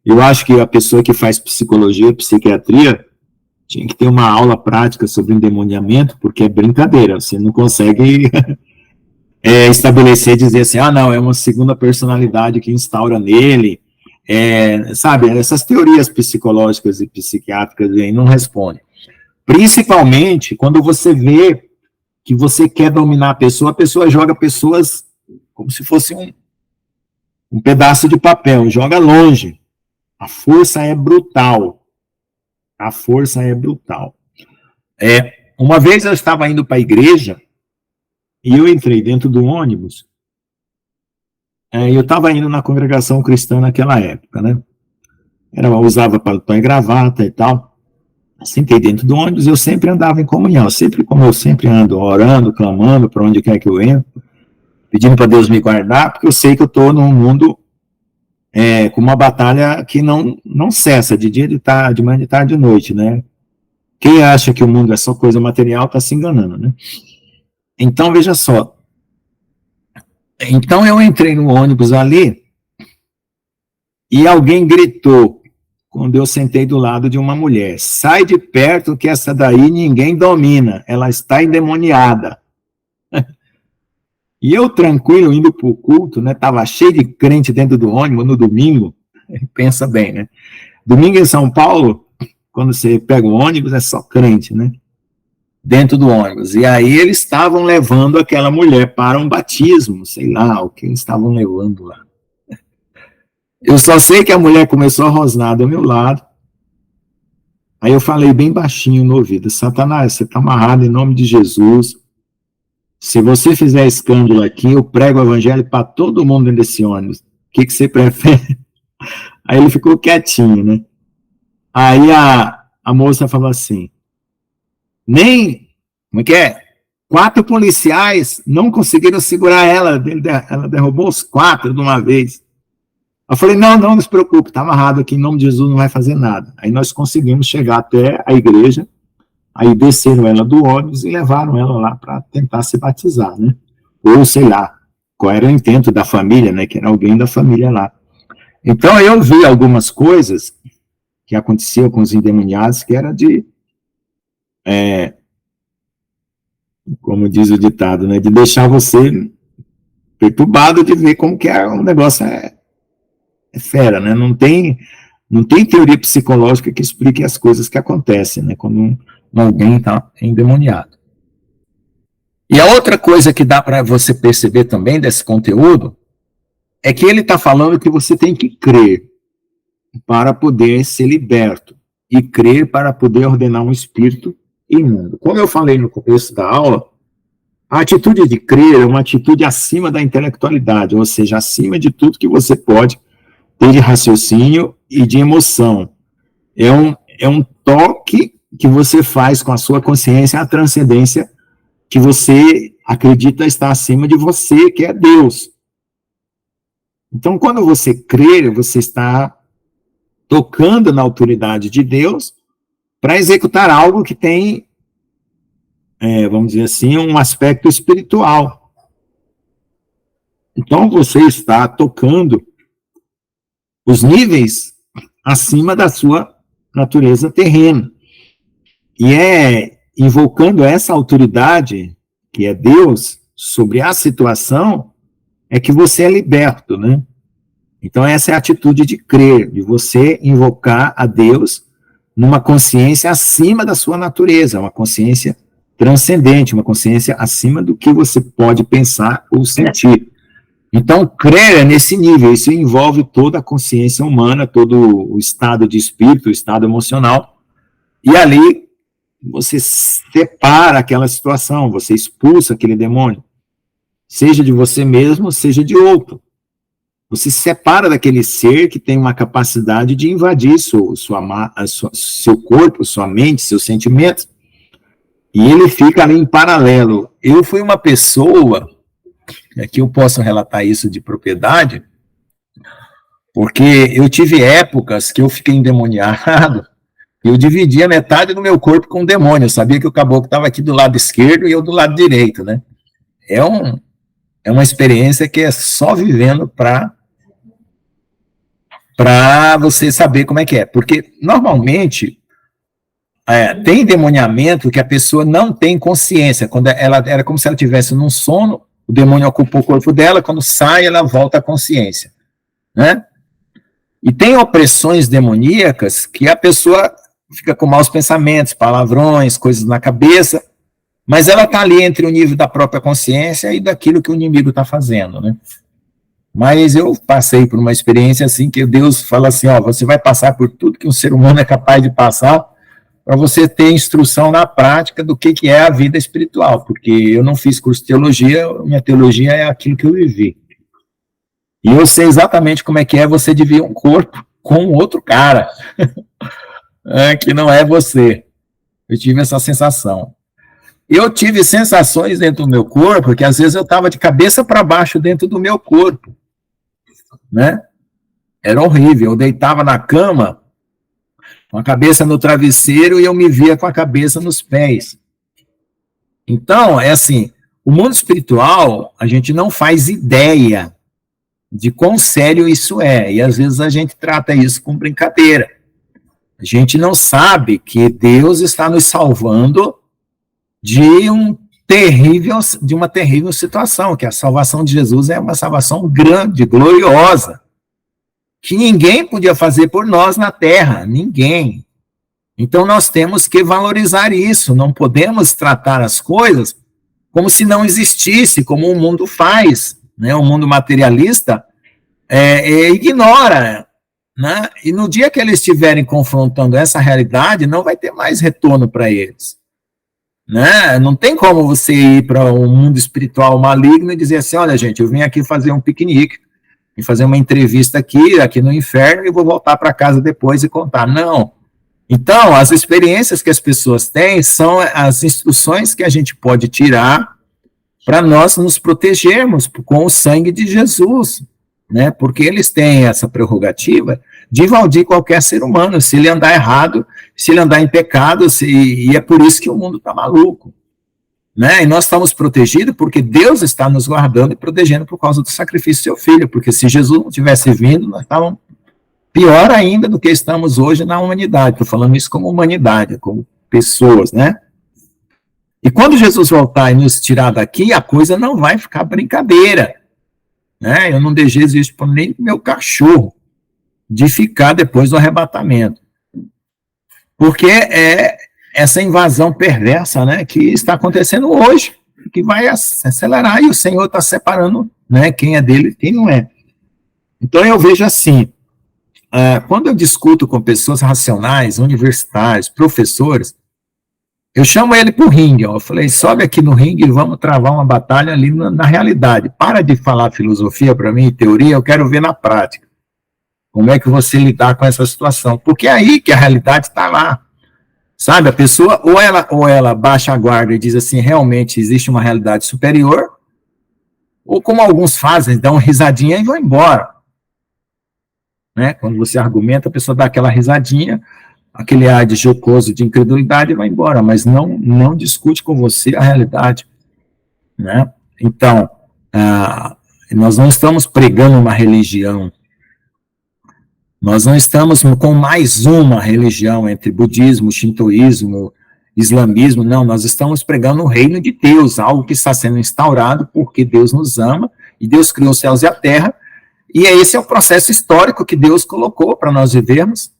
Eu acho que a pessoa que faz psicologia, psiquiatria, tinha que ter uma aula prática sobre endemoniamento, porque é brincadeira, você não consegue estabelecer, dizer assim, não, é uma segunda personalidade que instaura nele, sabe, essas teorias psicológicas e psiquiátricas aí não respondem. Principalmente quando você vê que você quer dominar a pessoa joga pessoas como se fosse um pedaço de papel, joga longe. A força é brutal. A força é brutal. Uma vez eu estava indo para a igreja e eu entrei dentro do ônibus. Eu estava indo na congregação cristã naquela época, né? Eu usava paletó e gravata e tal. Sentei dentro do ônibus, eu sempre andava em comunhão, como eu sempre ando, orando, clamando para onde quer que eu entro, pedindo para Deus me guardar, porque eu sei que eu estou num mundo com uma batalha que não cessa, de dia, de tarde, de manhã, de tarde, de noite, né? Quem acha que o mundo é só coisa material está se enganando, né? Então, veja só. Então, eu entrei no ônibus ali e alguém gritou, quando eu sentei do lado de uma mulher. Sai de perto que essa daí ninguém domina, ela está endemoniada. E eu tranquilo, indo para o culto, né, estava cheio de crente dentro do ônibus no domingo, pensa bem, né? Domingo em São Paulo, quando você pega o ônibus, é só crente, né? Dentro do ônibus. E aí eles estavam levando aquela mulher para um batismo, sei lá, o que eles estavam levando lá. Eu só sei que a mulher começou a rosnar do meu lado. Aí eu falei bem baixinho no ouvido: Satanás, você está amarrado em nome de Jesus. Se você fizer escândalo aqui, eu prego o evangelho para todo mundo dentro desse ônibus. O que você prefere? Aí ele ficou quietinho, né? Aí a moça falou assim: como é que é? 4 policiais não conseguiram segurar ela. Ela derrubou os 4 de uma vez. Eu falei: não se preocupe, está amarrado aqui, em nome de Jesus não vai fazer nada. Aí nós conseguimos chegar até a igreja, aí desceram ela do ônibus e levaram ela lá para tentar se batizar, né? Ou sei lá, qual era o intento da família, né? Que era alguém da família lá. Então eu vi algumas coisas que aconteciam com os endemoniados, que era de, como diz o ditado, né? De deixar você perturbado de ver como que o negócio é fera, né? Não tem teoria psicológica que explique as coisas que acontecem, né? Quando alguém está endemoniado. E a outra coisa que dá para você perceber também desse conteúdo é que ele está falando que você tem que crer para poder ser liberto e crer para poder ordenar um espírito imundo. Como eu falei no começo da aula, a atitude de crer é uma atitude acima da intelectualidade, ou seja, acima de tudo que você pode ter de raciocínio e de emoção. É um toque que você faz com a sua consciência, a transcendência que você acredita estar acima de você, que é Deus. Então, quando você crê, você está tocando na autoridade de Deus para executar algo que tem, vamos dizer assim, um aspecto espiritual. Então, você está tocando os níveis acima da sua natureza terrena. E invocando essa autoridade, que é Deus, sobre a situação, é que você é liberto, né? Então essa é a atitude de crer, de você invocar a Deus numa consciência acima da sua natureza, uma consciência transcendente, uma consciência acima do que você pode pensar ou sentir. Então, crer é nesse nível, isso envolve toda a consciência humana, todo o estado de espírito, o estado emocional, e ali você separa aquela situação, você expulsa aquele demônio, seja de você mesmo, seja de outro. Você se separa daquele ser que tem uma capacidade de invadir seu corpo, sua mente, seus sentimentos, e ele fica ali em paralelo. Eu fui uma pessoa, aqui eu posso relatar isso de propriedade, porque eu tive épocas que eu fiquei endemoniado, eu dividia metade do meu corpo com o demônio. Eu sabia que o caboclo estava aqui do lado esquerdo e eu do lado direito, né? É uma experiência que é só vivendo para você saber como é que é. Porque, normalmente, tem endemoniamento que a pessoa não tem consciência. Quando ela era como se ela estivesse num sono, o demônio ocupa o corpo dela, quando sai, ela volta à consciência, né? E tem opressões demoníacas que a pessoa fica com maus pensamentos, palavrões, coisas na cabeça, mas ela está ali entre o nível da própria consciência e daquilo que o inimigo está fazendo, né? Mas eu passei por uma experiência assim, que Deus fala assim, você vai passar por tudo que um ser humano é capaz de passar, para você ter instrução na prática do que é a vida espiritual, porque eu não fiz curso de teologia, minha teologia é aquilo que eu vivi. E eu sei exatamente como é que é você dividir um corpo com outro cara, que não é você. Eu tive essa sensação. Eu tive sensações dentro do meu corpo, que às vezes eu estava de cabeça para baixo dentro do meu corpo, né? Era horrível. Eu deitava na cama, com a cabeça no travesseiro, e eu me via com a cabeça nos pés. Então, é assim, o mundo espiritual, a gente não faz ideia de quão sério isso é, e às vezes a gente trata isso com brincadeira. A gente não sabe que Deus está nos salvando de uma terrível situação, que a salvação de Jesus é uma salvação grande, gloriosa, que ninguém podia fazer por nós na terra, ninguém. Então nós temos que valorizar isso, não podemos tratar as coisas como se não existisse, como o mundo faz, né? O mundo materialista ignora, né? E no dia que eles estiverem confrontando essa realidade, não vai ter mais retorno para eles, né? Não tem como você ir para um mundo espiritual maligno e dizer assim, olha gente, eu vim aqui fazer um piquenique, e fazer uma entrevista aqui no inferno e vou voltar para casa depois e contar. Não. Então, as experiências que as pessoas têm são as instruções que a gente pode tirar para nós nos protegermos com o sangue de Jesus, né? Porque eles têm essa prerrogativa de invadir qualquer ser humano, se ele andar errado, se ele andar em pecado, e é por isso que o mundo está maluco, né? E nós estamos protegidos porque Deus está nos guardando e protegendo por causa do sacrifício do seu filho, porque se Jesus não tivesse vindo, nós estávamos pior ainda do que estamos hoje na humanidade. Estou falando isso como humanidade, como pessoas, né? E quando Jesus voltar e nos tirar daqui, a coisa não vai ficar brincadeira, né? Eu não desejo isso para nem meu cachorro, de ficar depois do arrebatamento. Porque é essa invasão perversa, né, que está acontecendo hoje, que vai acelerar, e o Senhor está separando, né, quem é dele e quem não é. Então eu vejo assim, quando eu discuto com pessoas racionais, universitários, professores, eu chamo ele para o ringue, eu falei, sobe aqui no ringue e vamos travar uma batalha ali na realidade, para de falar filosofia para mim, teoria, eu quero ver na prática, como é que você lidar com essa situação, porque é aí que a realidade está lá. Sabe, a pessoa, ou ela baixa a guarda e diz assim, realmente existe uma realidade superior, ou como alguns fazem, dão uma risadinha e vão embora. Né? Quando você argumenta, a pessoa dá aquela risadinha, aquele ar de jocoso, de incredulidade e vai embora, mas não discute com você a realidade. Né? Então, nós não estamos pregando uma religião, nós não estamos com mais uma religião entre budismo, shintoísmo, islamismo, não, nós estamos pregando o reino de Deus, algo que está sendo instaurado porque Deus nos ama, e Deus criou os céus e a terra, e esse é o processo histórico que Deus colocou para nós vivermos,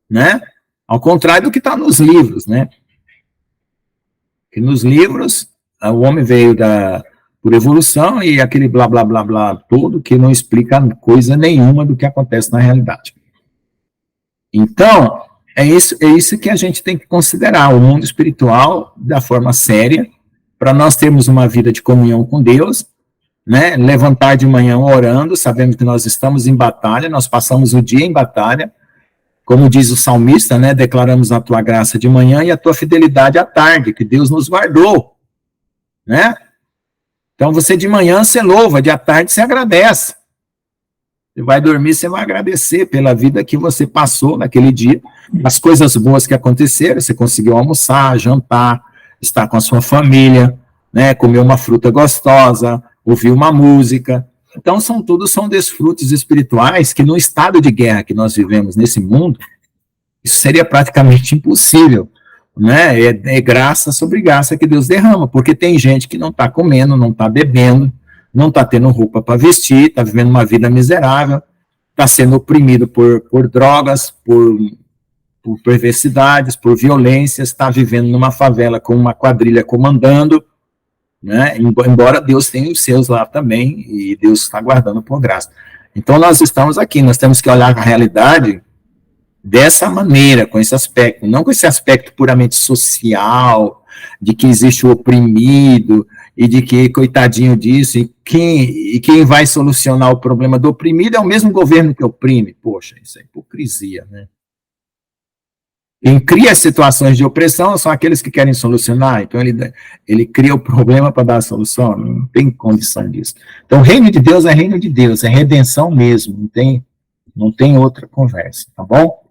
né? Ao contrário do que está nos livros, né? Que nos livros, o homem veio por evolução e aquele blá, blá, blá, blá todo que não explica coisa nenhuma do que acontece na realidade. Então, é isso que a gente tem que considerar, o mundo espiritual da forma séria, para nós termos uma vida de comunhão com Deus, né? Levantar de manhã orando, sabendo que nós estamos em batalha, nós passamos o dia em batalha, como diz o salmista, né? Declaramos a tua graça de manhã e a tua fidelidade à tarde, que Deus nos guardou, né? Então, você de manhã, você louva, de tarde, você agradece. Você vai dormir, você vai agradecer pela vida que você passou naquele dia, as coisas boas que aconteceram, você conseguiu almoçar, jantar, estar com a sua família, né, comer uma fruta gostosa, ouvir uma música. Então, são desfrutos espirituais que no estado de guerra que nós vivemos nesse mundo, isso seria praticamente impossível, né? É graça sobre graça que Deus derrama, porque tem gente que não está comendo, não está bebendo, não está tendo roupa para vestir, está vivendo uma vida miserável, está sendo oprimido por drogas, por perversidades, por violências, está vivendo numa favela com uma quadrilha comandando, né? Embora Deus tenha os seus lá também, e Deus está guardando por graça. Então nós estamos aqui, nós temos que olhar a realidade dessa maneira, com esse aspecto, não com esse aspecto puramente social, de que existe o oprimido, e de que, coitadinho disso, e quem vai solucionar o problema do oprimido é o mesmo governo que oprime. Poxa, isso é hipocrisia, né? Quem cria as situações de opressão são aqueles que querem solucionar, então ele cria o problema para dar a solução, não tem condição disso. Então o reino de Deus, é redenção mesmo, não tem outra conversa, tá bom?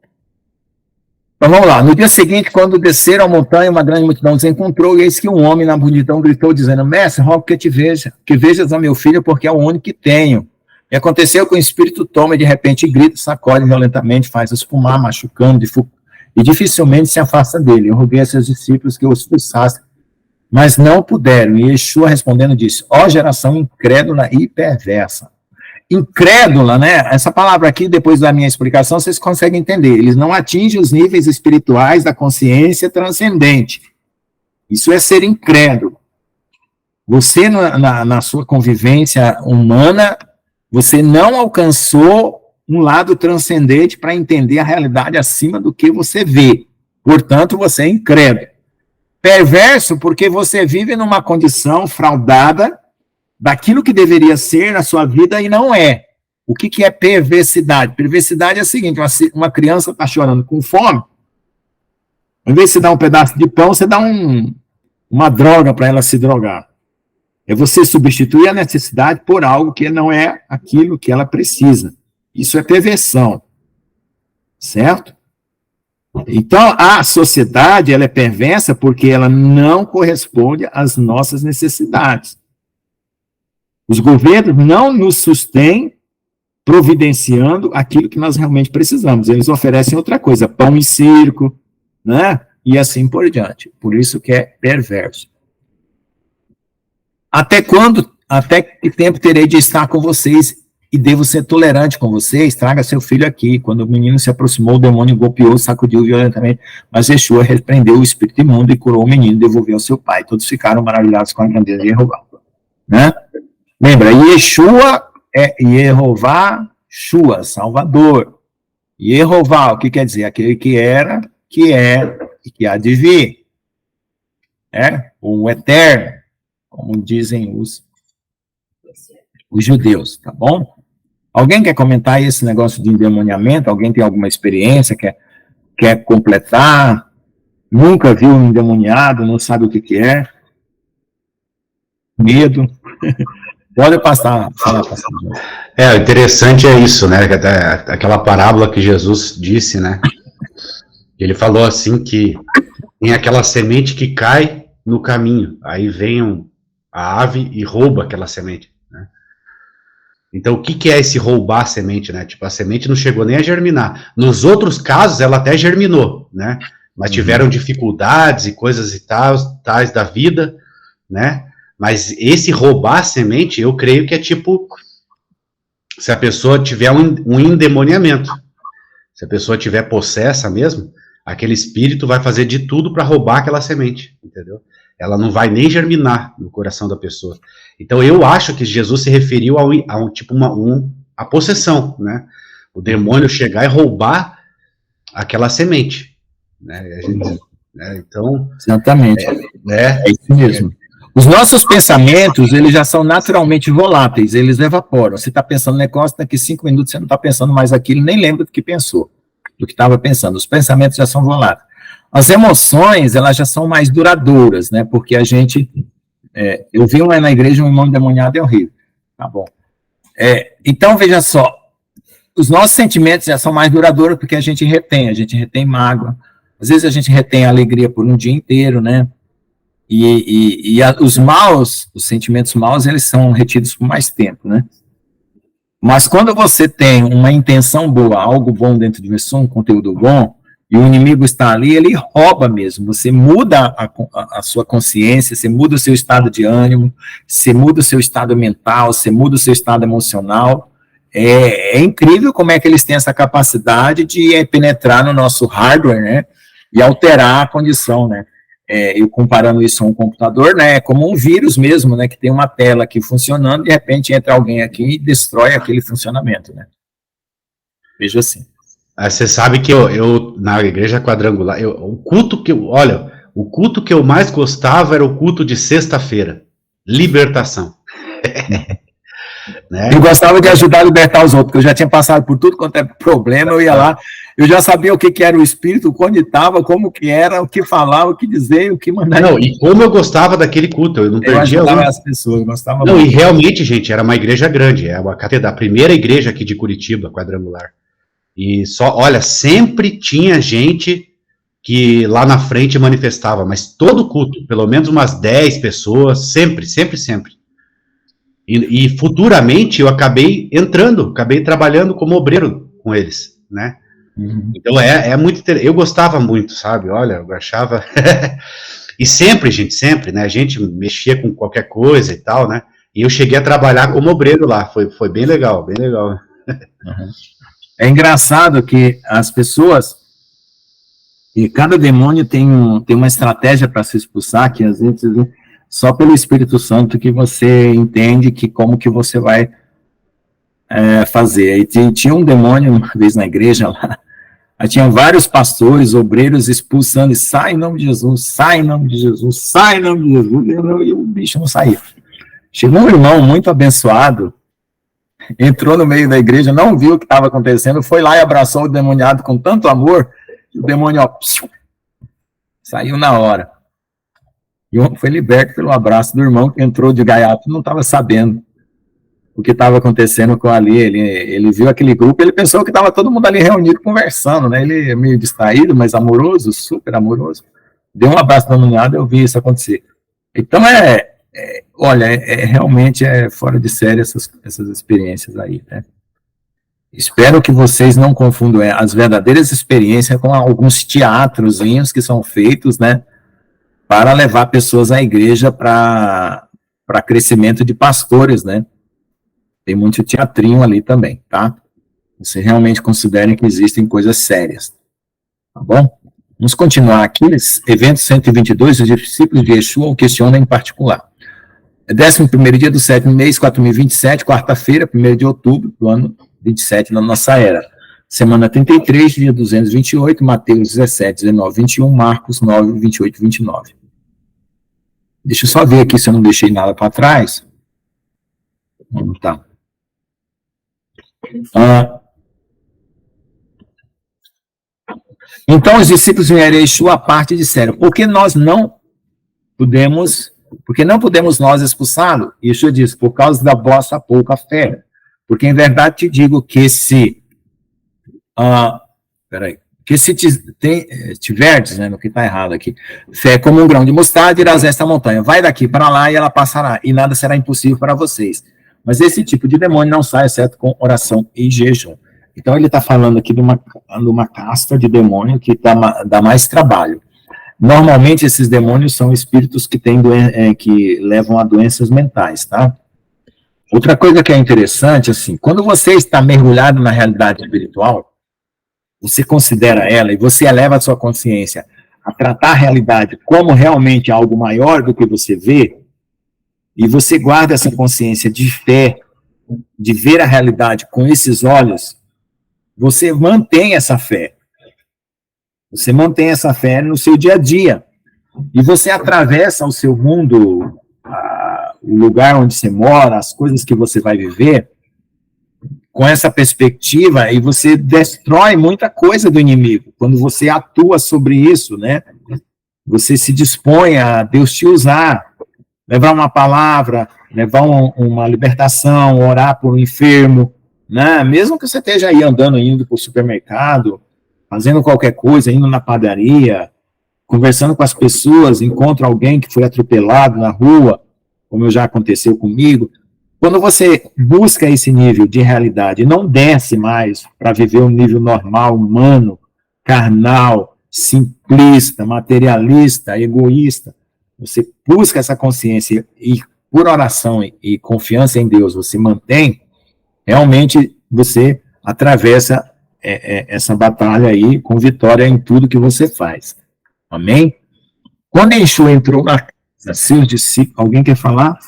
Então vamos lá, no dia seguinte, quando desceram a montanha, uma grande multidão os encontrou, e eis que um homem na multidão gritou, dizendo, mestre, rogo que vejas a meu filho, porque é o único que tenho. E aconteceu que o espírito toma, e de repente grita, sacode violentamente, faz espumar, machucando, e dificilmente se afasta dele. Eu roguei a seus discípulos que o expulsassem, mas não puderam. E Yeshua respondendo disse, ó geração incrédula e perversa. Incrédula, né? Essa palavra aqui, depois da minha explicação, vocês conseguem entender. Eles não atingem os níveis espirituais da consciência transcendente. Isso é ser incrédulo. Você, na sua convivência humana, você não alcançou um lado transcendente para entender a realidade acima do que você vê. Portanto, você é incrédulo. Perverso porque você vive numa condição fraudada daquilo que deveria ser na sua vida e não é. O que é perversidade? Perversidade é o seguinte, uma criança está chorando com fome, ao invés de você dar um pedaço de pão, você dá uma droga para ela se drogar. É você substituir a necessidade por algo que não é aquilo que ela precisa. Isso é perversão. Certo? Então, a sociedade, ela é perversa porque ela não corresponde às nossas necessidades. Os governos não nos sustêm providenciando aquilo que nós realmente precisamos. Eles oferecem outra coisa, pão e circo, né? E assim por diante. Por isso que é perverso. Até que tempo terei de estar com vocês e devo ser tolerante com vocês? Traga seu filho aqui. Quando o menino se aproximou, o demônio golpeou, sacudiu violentamente, mas Yeshua repreendeu o espírito imundo e curou o menino e devolveu ao seu pai. Todos ficaram maravilhados com a grandeza de Jeová. Né? Lembra, Yeshua é Yehová, Shua, Salvador. Yehová, o que quer dizer? Aquele que era, que é e que há de vir. O eterno, como dizem os judeus, tá bom? Alguém quer comentar esse negócio de endemoniamento? Alguém tem alguma experiência, quer completar? Nunca viu um endemoniado, não sabe o que é? Medo? Pode passar. O interessante é isso, né? Aquela parábola que Jesus disse, né? Ele falou assim que tem aquela semente que cai no caminho, aí vem a ave e rouba aquela semente, né? Então, o que é esse roubar a semente, né? Tipo, a semente não chegou nem a germinar. Nos outros casos, ela até germinou, né? Mas tiveram dificuldades e coisas e tais da vida, né? Mas esse roubar a semente, eu creio que é tipo, se a pessoa tiver um endemoniamento, se a pessoa tiver possessa mesmo, aquele espírito vai fazer de tudo para roubar aquela semente, entendeu? Ela não vai nem germinar no coração da pessoa. Então eu acho que Jesus se referiu a possessão, né? O demônio chegar e roubar aquela semente, né? Então, exatamente. É isso mesmo. Os nossos pensamentos, eles já são naturalmente voláteis, eles evaporam. Você está pensando no negócio, daqui 5 minutos você não está pensando mais aquilo, nem lembra do que pensou, do que estava pensando. Os pensamentos já são voláteis. As emoções, elas já são mais duradouras, né? Porque a gente... eu vi na igreja um irmão endemoniado, é horrível. Tá bom. Então, veja só. Os nossos sentimentos já são mais duradouros porque a gente retém mágoa. Às vezes a gente retém a alegria por um dia inteiro, né? Os sentimentos maus, eles são retidos por mais tempo, né? Mas quando você tem uma intenção boa, algo bom dentro de você, um conteúdo bom, e o inimigo está ali, ele rouba mesmo. Você muda a sua consciência, você muda o seu estado de ânimo, você muda o seu estado mental, você muda o seu estado emocional. É incrível como é que eles têm essa capacidade de penetrar no nosso hardware, né? E alterar a condição, né? Eu comparando isso a um computador, né, é como um vírus mesmo, né, que tem uma tela aqui funcionando, de repente entra alguém aqui e destrói aquele funcionamento, né. Veja assim. Você sabe que eu na igreja quadrangular, o culto que eu mais gostava era o culto de sexta-feira, libertação. Né? Eu gostava de ajudar a libertar os outros, porque eu já tinha passado por tudo quanto é problema, eu ia lá, eu já sabia o que era o espírito, onde estava, como que era, o que falava, o que dizer, o que mandar. Não, e como eu gostava daquele culto, eu não perdia as pessoas, eu gostava não, muito. E realmente, gente, era uma igreja grande, é a primeira igreja aqui de Curitiba, quadrangular. E sempre tinha gente que lá na frente manifestava, mas todo culto, pelo menos umas 10 pessoas, sempre. E futuramente eu acabei trabalhando como obreiro com eles, né? Então é muito interessante. Eu gostava muito, sabe? Olha, eu achava. E sempre, né? A gente mexia com qualquer coisa e tal, né? E eu cheguei a trabalhar como obreiro lá. Foi bem legal, bem legal. É engraçado que as pessoas, e cada demônio tem uma estratégia para se expulsar, que às vezes só pelo Espírito Santo que você entende que como que você vai fazer. E tinha um demônio uma vez na igreja lá, aí tinha vários pastores, obreiros expulsando, e sai em nome de Jesus, sai em nome de Jesus, sai em nome de Jesus, e o bicho não saía. Chegou um irmão muito abençoado, entrou no meio da igreja, não viu o que estava acontecendo, foi lá e abraçou o demoniado com tanto amor, que o demônio, ó, saiu na hora. E foi liberto pelo abraço do irmão que entrou de gaiato, não estava sabendo o que estava acontecendo com ali. Ele viu aquele grupo, ele pensou que estava todo mundo ali reunido conversando, né? Ele é meio distraído, mas amoroso, super amoroso. Deu um abraço no demoniado, eu vi isso acontecer. Então olha, realmente fora de série essas experiências aí, né? Espero que vocês não confundam as verdadeiras experiências com alguns teatrozinhos que são feitos, né, para levar pessoas à igreja para crescimento de pastores, né? Tem muito teatrinho ali também, tá? Vocês realmente considerem que existem coisas sérias, tá bom? Vamos continuar aqui, evento 122, os discípulos de Yeshua o questionam em particular. 11º dia do 7º mês, 4027, quarta-feira, 1º de outubro do ano 27 da nossa era. Semana 33, dia 228, Mateus 17, 19, 21, Marcos 9, 28, 29. Deixa eu só ver aqui se eu não deixei nada para trás. Tá. Então os discípulos vieram a Yeshua à parte e disseram, por que não podemos nós expulsá-lo? Yeshua diz, por causa da vossa pouca fé. Porque em verdade te digo que se tiverdes, né, no que está errado aqui, fé como um grão de mostarda, dirás esta montanha, vai daqui para lá e ela passará, e nada será impossível para vocês. Mas esse tipo de demônio não sai, exceto com oração e jejum. Então ele está falando aqui de uma casta de demônio que dá mais trabalho. Normalmente esses demônios são espíritos que que levam a doenças mentais, tá? Outra coisa que é interessante, assim, quando você está mergulhado na realidade espiritual, você considera ela e você eleva a sua consciência a tratar a realidade como realmente algo maior do que você vê, e você guarda essa consciência de fé, de ver a realidade com esses olhos, você mantém essa fé. Você mantém essa fé no seu dia a dia. E você atravessa o seu mundo, o lugar onde você mora, as coisas que você vai viver, com essa perspectiva, e você destrói muita coisa do inimigo. Quando você atua sobre isso, né? Você se dispõe a Deus te usar, levar uma palavra, levar uma libertação, orar por um enfermo, né? Mesmo que você esteja aí andando, indo para o supermercado, fazendo qualquer coisa, indo na padaria, conversando com as pessoas, encontra alguém que foi atropelado na rua, como já aconteceu comigo. Quando você busca esse nível de realidade, não desce mais para viver um nível normal, humano, carnal, simplista, materialista, egoísta, você busca essa consciência e por oração e confiança em Deus você mantém, realmente você atravessa essa batalha aí com vitória em tudo que você faz. Amém? Quando Yeshua entrou na casa, seus discípulos, alguém quer falar?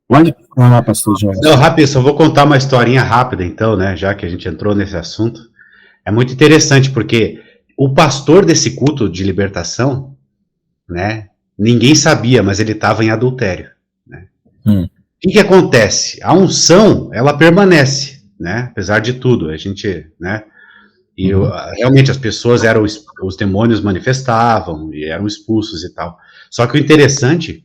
Pode falar, pastor João. Não, rápido, só vou contar uma historinha rápida então, né, já que a gente entrou nesse assunto. É muito interessante porque o pastor desse culto de libertação, né, ninguém sabia, mas ele estava em adultério, né? O que acontece? A unção, ela permanece, né, apesar de tudo, a gente, né, e realmente as pessoas os demônios manifestavam e eram expulsos e tal. Só que o interessante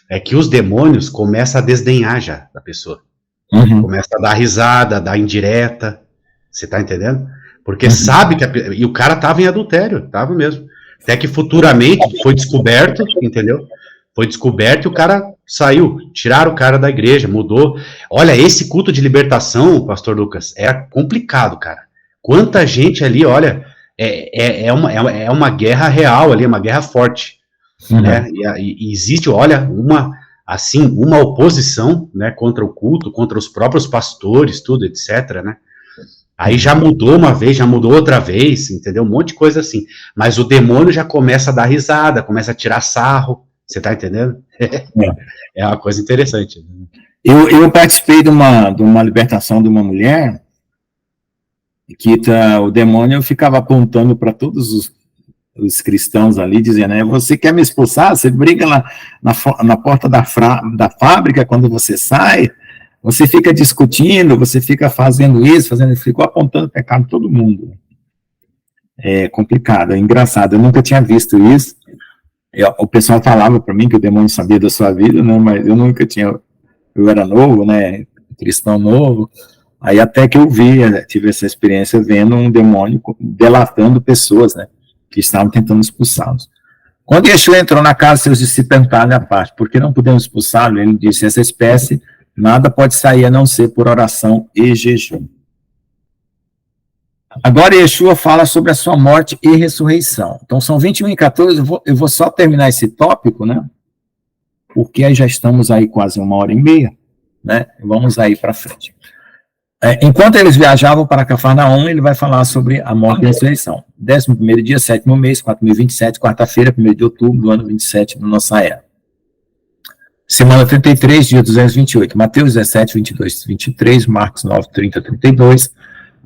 é que os demônios começam a desdenhar já da pessoa. Começa a dar risada, a dar indireta, você tá entendendo? Porque sabe que e o cara tava em adultério, tava mesmo. Até que futuramente foi descoberto, entendeu? Foi descoberto e o cara saiu, tiraram o cara da igreja, mudou. Olha, esse culto de libertação, pastor Lucas, era complicado, cara. Quanta gente ali, olha, é uma guerra real ali, é uma guerra forte, né? E existe, olha, uma oposição, né, contra o culto, contra os próprios pastores, tudo, etc, né? Aí já mudou uma vez, já mudou outra vez, entendeu? Um monte de coisa assim. Mas o demônio já começa a dar risada, começa a tirar sarro, você tá entendendo? É uma coisa interessante. Eu participei de uma libertação de uma mulher que o demônio ficava apontando para todos os cristãos ali, dizendo, você quer me expulsar? Você briga lá na porta da fábrica quando você sai, você fica discutindo, você fica fazendo isso, ficou apontando o pecado de todo mundo. É complicado, é engraçado, eu nunca tinha visto isso. O pessoal falava para mim que o demônio sabia da sua vida, né, mas eu nunca tinha, eu era novo, né, cristão novo, aí até que eu tive essa experiência vendo um demônio delatando pessoas, né, que estavam tentando expulsá-los. Quando Yeshua entrou na casa, seus discípulos perguntaram à parte, por que não podemos expulsá-lo? Ele disse, essa espécie, nada pode sair a não ser por oração e jejum. Agora Yeshua fala sobre a sua morte e ressurreição. Então são 21:14, eu vou só terminar esse tópico, né? Porque aí já estamos aí quase 1h30, né? Vamos aí para frente. Enquanto eles viajavam para Cafarnaum, ele vai falar sobre a morte e a ressurreição. 11º dia, 7º mês, 4.027, quarta-feira, 1º de outubro do ano 27 da nossa era. Semana 33, dia 228. Mateus 17, 22, 23, Marcos 9, 30, 32,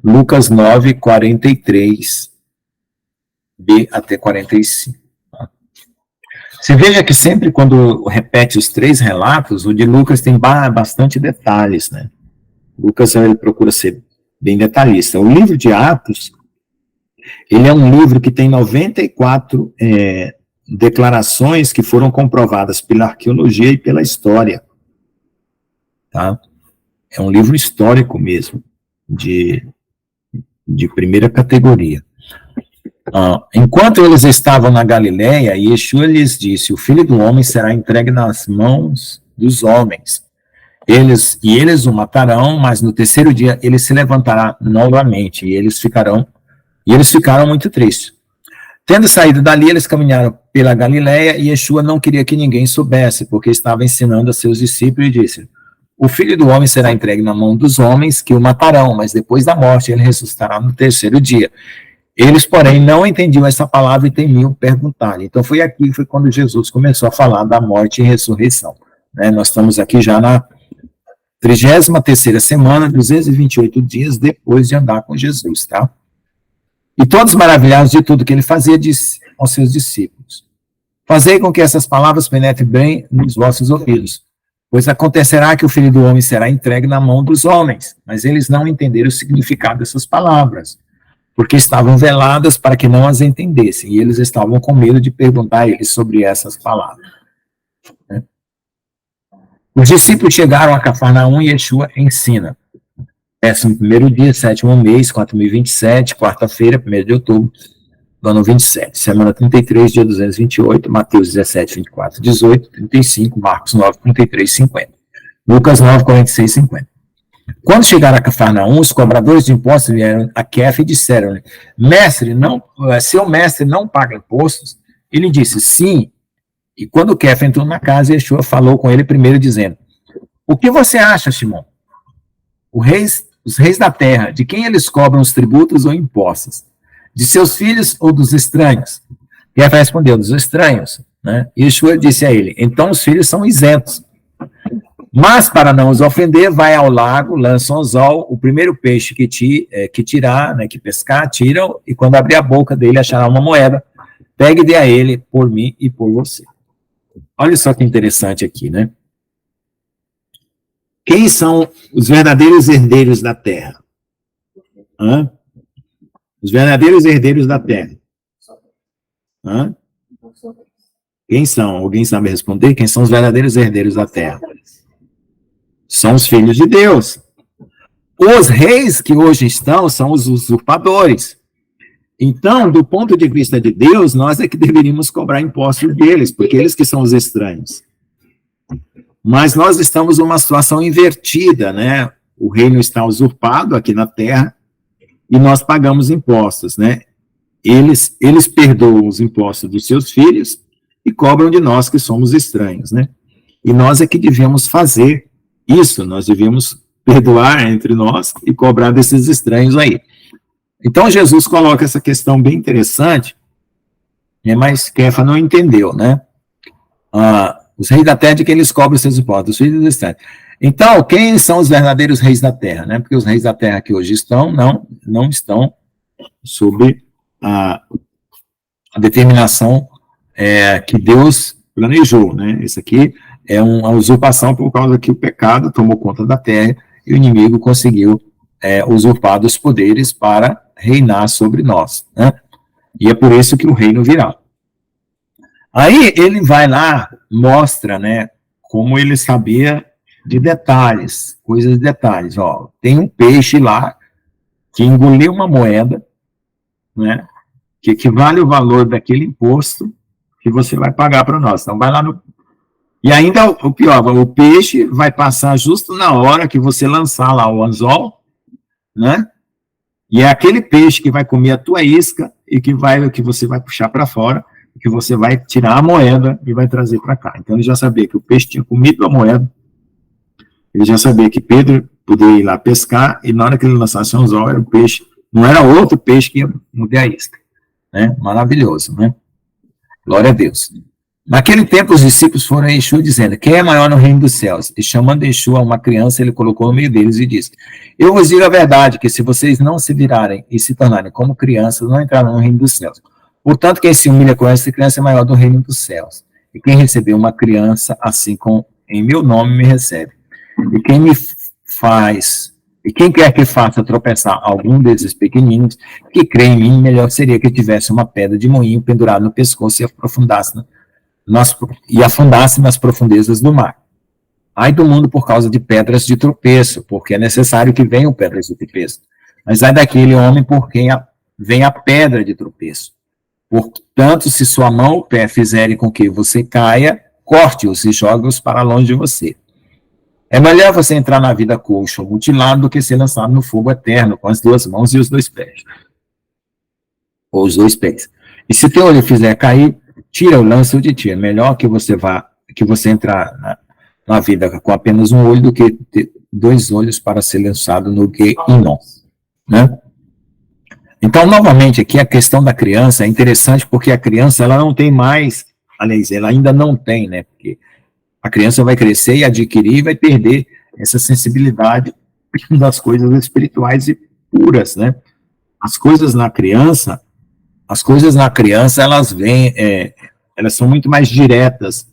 Lucas 9, 43, B até 45. Você veja que sempre quando repete os 3 relatos, o de Lucas tem bastante detalhes, né? Lucas, ele procura ser bem detalhista. O livro de Atos, ele é um livro que tem 94 declarações que foram comprovadas pela arqueologia e pela história. Tá? É um livro histórico mesmo, de primeira categoria. Enquanto eles estavam na Galileia, Yeshua lhes disse, o Filho do Homem será entregue nas mãos dos homens. Eles o matarão, mas no 3º dia ele se levantará novamente, e eles ficaram muito tristes. Tendo saído dali, eles caminharam pela Galileia, e Yeshua não queria que ninguém soubesse, porque estava ensinando a seus discípulos, e disse, o Filho do Homem será entregue na mão dos homens, que o matarão, mas depois da morte ele ressuscitará no 3º dia. Eles, porém, não entendiam essa palavra e temiam perguntar. Então foi quando Jesus começou a falar da morte e ressurreição. Né? Nós estamos aqui já na 33ª semana, 228 dias depois de andar com Jesus, tá? E todos maravilhados de tudo que ele fazia, disse aos seus discípulos, fazei com que essas palavras penetrem bem nos vossos ouvidos, pois acontecerá que o Filho do Homem será entregue na mão dos homens, mas eles não entenderam o significado dessas palavras, porque estavam veladas para que não as entendessem, e eles estavam com medo de perguntar a eles sobre essas palavras. Os discípulos chegaram a Cafarnaum e Yeshua ensina. 11º dia, 7º mês, 4.027, quarta-feira, 1º de outubro, do ano 27. Semana 33, dia 228, Mateus 17, 24, 18, 35, Marcos 9, 33, 50. Lucas 9, 46, 50. Quando chegaram a Cafarnaum, os cobradores de impostos vieram a Kefa e disseram, mestre, seu mestre não paga impostos? Ele disse, sim. E quando Kefa entrou na casa, Yeshua falou com ele primeiro, dizendo, o que você acha, Shimon? Os reis da terra, de quem eles cobram os tributos ou impostos? De seus filhos ou dos estranhos? Kefa respondeu, dos estranhos. Né? Yeshua disse a ele, então os filhos são isentos. Mas, para não os ofender, vai ao lago, lança um anzol, o primeiro peixe que tirar, né, que pescar, tiram, e quando abrir a boca dele, achará uma moeda, pegue e dê a ele, por mim e por você. Olha só que interessante aqui, né? Quem são os verdadeiros herdeiros da terra? Os verdadeiros herdeiros da terra. Quem são? Alguém sabe responder? Quem são os verdadeiros herdeiros da terra? São os filhos de Deus. Os reis que hoje estão são os usurpadores. Então, do ponto de vista de Deus, nós é que deveríamos cobrar impostos deles, porque eles que são os estranhos. Mas nós estamos numa situação invertida, né? O reino está usurpado aqui na terra, e nós pagamos impostos, né? Eles perdoam os impostos dos seus filhos e cobram de nós que somos estranhos, né? E nós é que devemos fazer isso, nós devemos perdoar entre nós e cobrar desses estranhos aí. Então, Jesus coloca essa questão bem interessante, né, mas Kefa não entendeu, né? Os reis da terra de quem eles cobram seus impostos, os filhos dos estranhos. Então, quem são os verdadeiros reis da terra, né? Porque os reis da terra que hoje estão, não estão sob a determinação que Deus planejou, né? Isso aqui é uma usurpação por causa que o pecado tomou conta da terra e o inimigo conseguiu usurpar dos poderes para reinar sobre nós, né? E é por isso que o reino virá. Aí ele vai lá, mostra, né, como ele sabia de detalhes, coisas de detalhes. Ó, tem um peixe lá que engoliu uma moeda, né, que equivale o valor daquele imposto que você vai pagar para nós. Então vai lá no... E ainda o pior, o peixe vai passar justo na hora que você lançar lá o anzol, né? E é aquele peixe que vai comer a tua isca e que você vai puxar para fora, que você vai tirar a moeda e vai trazer para cá. Então ele já sabia que o peixe tinha comido a moeda, ele já sabia que Pedro poderia ir lá pescar, e na hora que ele lançasse o anzol, era o peixe, não era outro peixe que ia morder a isca, né? Maravilhoso, né? Glória a Deus. Naquele tempo, os discípulos foram a Yeshua dizendo: quem é maior no reino dos céus? E chamando Yeshua uma criança, ele colocou no meio deles e disse: eu vos digo a verdade, que se vocês não se virarem e se tornarem como crianças, não entrarão no reino dos céus. Portanto, quem se humilha com essa criança é maior do reino dos céus. E quem recebeu uma criança, assim como em meu nome me recebe. E quem quer que faça tropeçar algum desses pequeninos, que crê em mim, melhor seria que tivesse uma pedra de moinho pendurada no pescoço e afundasse nas profundezas do mar. Ai do mundo por causa de pedras de tropeço, porque é necessário que venham pedras de tropeço. Mas ai daquele homem por quem vem a pedra de tropeço. Portanto, se sua mão ou pé fizerem com que você caia, corte-os e jogue-os para longe de você. É melhor você entrar na vida coxo ou mutilado do que ser lançado no fogo eterno com as duas mãos e os dois pés. Ou os dois pés. E se teu olho fizer cair, tira o lança de ti. É melhor que você entrar na vida com apenas um olho do que ter dois olhos para ser lançado no Guehinom, né? Então, novamente, aqui a questão da criança é interessante, porque a criança, ela não tem mais, aliás, ela ainda não tem, né? Porque a criança vai crescer e adquirir e vai perder essa sensibilidade das coisas espirituais e puras, né? As coisas na criança, elas vêm, elas são muito mais diretas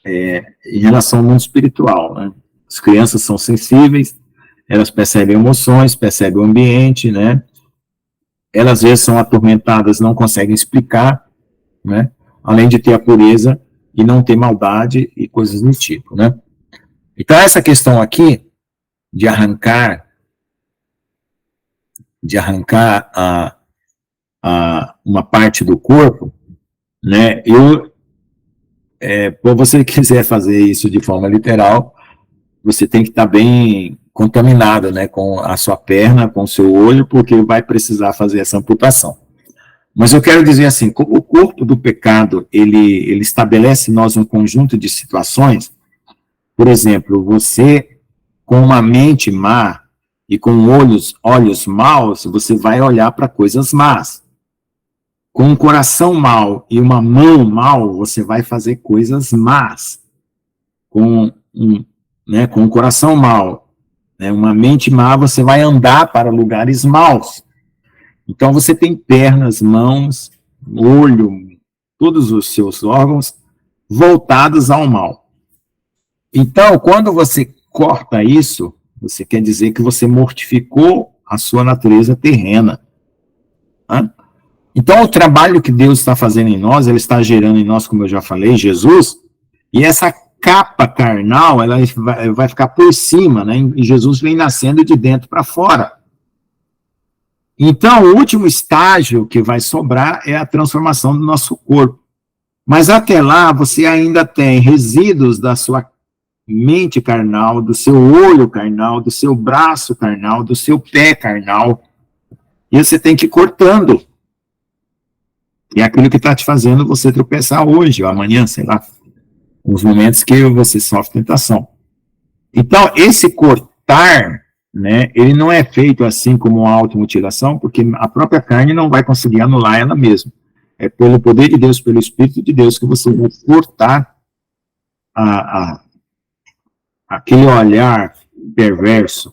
em relação ao mundo espiritual, né? As crianças são sensíveis, elas percebem emoções, percebem o ambiente, né? Elas às vezes são atormentadas, não conseguem explicar, né? Além de ter a pureza e não ter maldade e coisas do tipo, né? Então essa questão aqui de arrancar uma parte do corpo, né? Se você quiser fazer isso de forma literal, você tem que estar bem contaminado, né, com a sua perna, com o seu olho, porque vai precisar fazer essa amputação. Mas eu quero dizer assim, como o corpo do pecado, ele estabelece em nós um conjunto de situações, por exemplo, você com uma mente má e com olhos maus, você vai olhar para coisas más. Com um coração mau e uma mão mau, você vai fazer coisas más. Com um coração mau, né, uma mente má, você vai andar para lugares maus. Então você tem pernas, mãos, olho, todos os seus órgãos voltados ao mal. Então, quando você corta isso, você quer dizer que você mortificou a sua natureza terrena. Tá? Então, o trabalho que Deus está fazendo em nós, ele está gerando em nós, como eu já falei, Jesus, e essa capa carnal, ela vai ficar por cima, né? E Jesus vem nascendo de dentro para fora. Então, o último estágio que vai sobrar é a transformação do nosso corpo. Mas até lá, você ainda tem resíduos da sua mente carnal, do seu olho carnal, do seu braço carnal, do seu pé carnal, E você tem que ir cortando. E é aquilo que está te fazendo você tropeçar hoje ou amanhã, sei lá. Os momentos que você sofre tentação. Então, esse cortar, né, ele não é feito assim como uma automutilação, porque a própria carne não vai conseguir anular ela mesma. É pelo poder de Deus, pelo Espírito de Deus, que você vai cortar aquele olhar perverso,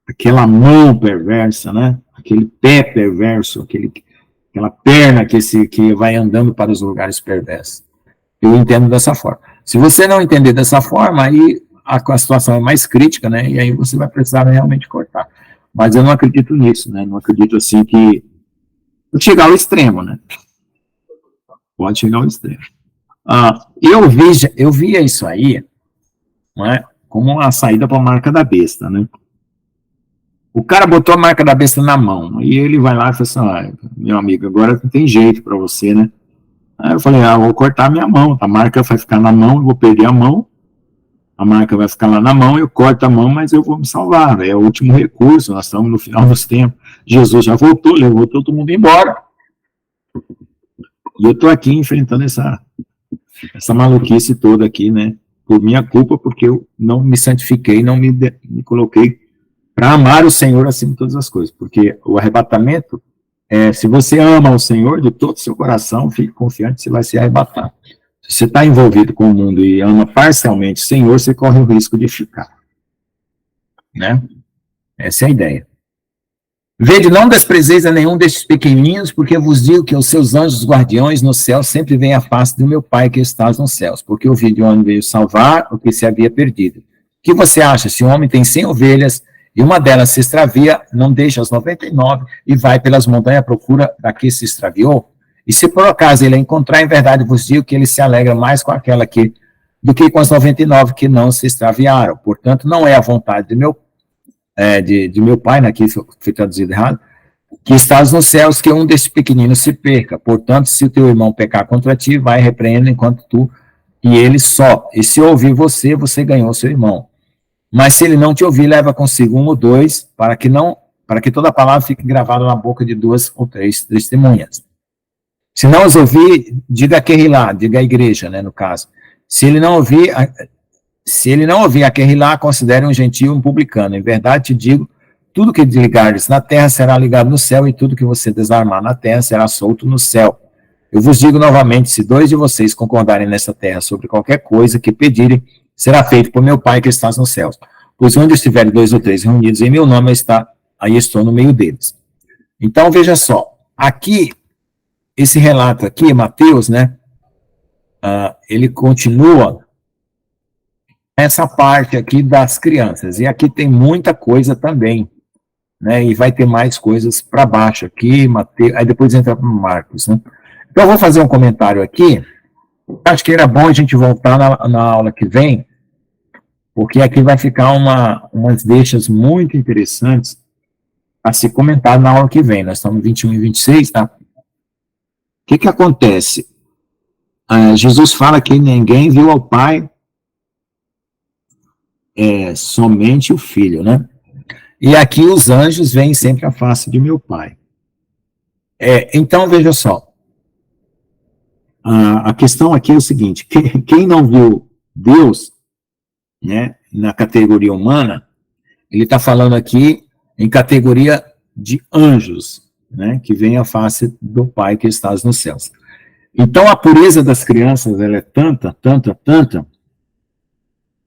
aquela mão perversa, né? Aquele pé perverso, aquela perna que vai andando para os lugares perversos. Eu entendo dessa forma. Se você não entender dessa forma, aí a situação é mais crítica, né? E aí você vai precisar realmente cortar. Mas eu não acredito nisso, né? Não acredito assim que pode chegar ao extremo, né? Pode chegar ao extremo. Eu via isso aí, não é? Como uma saída para a marca da besta, né? O cara botou a marca da besta na mão, e ele vai lá e fala assim, meu amigo, agora não tem jeito para você, né? Aí eu falei, vou cortar minha mão, a marca vai ficar na mão, eu vou perder a mão, a marca vai ficar lá na mão, eu corto a mão, mas eu vou me salvar, é o último recurso, nós estamos no final dos tempos, Jesus já voltou, levou todo mundo embora, e eu estou aqui enfrentando essa maluquice toda aqui, né, por minha culpa, porque eu não me santifiquei, não me coloquei para amar o Senhor acima de todas as coisas, porque o arrebatamento, se você ama o Senhor de todo o seu coração, fique confiante, você vai se arrebatar. Se você está envolvido com o mundo e ama parcialmente o Senhor, você corre o risco de ficar. Né? Essa é a ideia. Vede, não desprezeis a nenhum destes pequenininhos, porque eu vos digo que os seus anjos guardiões no céu sempre veem a face do meu Pai que estás nos céus, porque o vi de onde veio salvar o que se havia perdido. O que você acha? Se um homem tem 100 ovelhas e uma delas se extravia, não deixa as 99 e vai pelas montanhas à procura da que se extraviou? E se por acaso ele a encontrar, em verdade vos digo que ele se alegra mais com aquela do que com as 99 que não se extraviaram. Portanto, não é a vontade de meu Pai, aqui foi traduzido errado, que estás nos céus, que um desses pequeninos se perca. Portanto, se o teu irmão pecar contra ti, vai repreendendo enquanto tu e ele só. E se ouvir você, você ganhou seu irmão. Mas se ele não te ouvir, leva consigo 1 ou 2, para que toda palavra fique gravada na boca de 2 ou 3 testemunhas. Se não os ouvir, diga a Querrilá, diga a igreja, né, no caso. Se ele não ouvir a Querrilá, considere um gentio um publicano. Em verdade te digo, tudo que ligares na terra será ligado no céu, e tudo que você desarmar na terra será solto no céu. Eu vos digo novamente, se 2 de vocês concordarem nessa terra sobre qualquer coisa que pedirem, será feito por meu Pai que está nos céus. Pois onde estiverem 2 ou 3 reunidos em meu nome, aí estou no meio deles. Então, veja só, aqui, esse relato aqui, Mateus, né, ele continua essa parte aqui das crianças, e aqui tem muita coisa também, né, e vai ter mais coisas para baixo aqui, Mateus, aí depois entra para Marcos, né. Então, eu vou fazer um comentário aqui, acho que era bom a gente voltar na aula que vem, porque aqui vai ficar umas deixas muito interessantes a se comentar na aula que vem. Nós estamos em 21 e 26, tá? O que acontece? Jesus fala que ninguém viu ao Pai, somente o Filho, né? E aqui os anjos veem sempre a face de meu Pai. Então, veja só. A questão aqui é o seguinte, quem não viu Deus, né, na categoria humana, ele está falando aqui em categoria de anjos, né, que vem a face do Pai que estás nos céus. Então, a pureza das crianças, ela é tanta,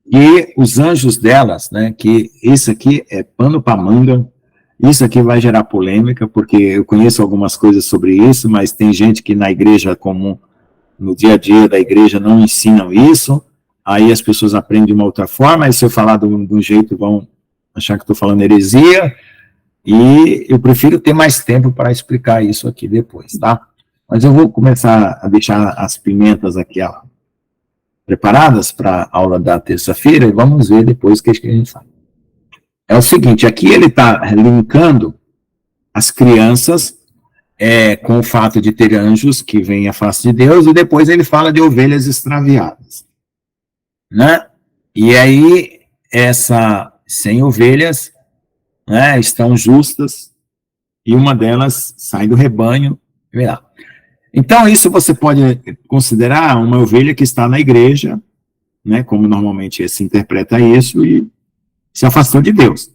e os anjos delas, né, que isso aqui é pano para manga, isso aqui vai gerar polêmica, porque eu conheço algumas coisas sobre isso, mas tem gente que na igreja comum, no dia a dia da igreja, não ensinam isso, aí as pessoas aprendem de uma outra forma, aí se eu falar de um jeito, vão achar que estou falando heresia, e eu prefiro ter mais tempo para explicar isso aqui depois, tá? Mas eu vou começar a deixar as pimentas aqui preparadas para a aula da terça-feira, e vamos ver depois o que a gente faz. É o seguinte, aqui ele está linkando as crianças com o fato de ter anjos que vêm à face de Deus, e depois ele fala de ovelhas extraviadas, né? E aí, 100 ovelhas, né, estão justas, e uma delas sai do rebanho. Então, isso você pode considerar uma ovelha que está na igreja, né, como normalmente se interpreta isso, e se afastou de Deus.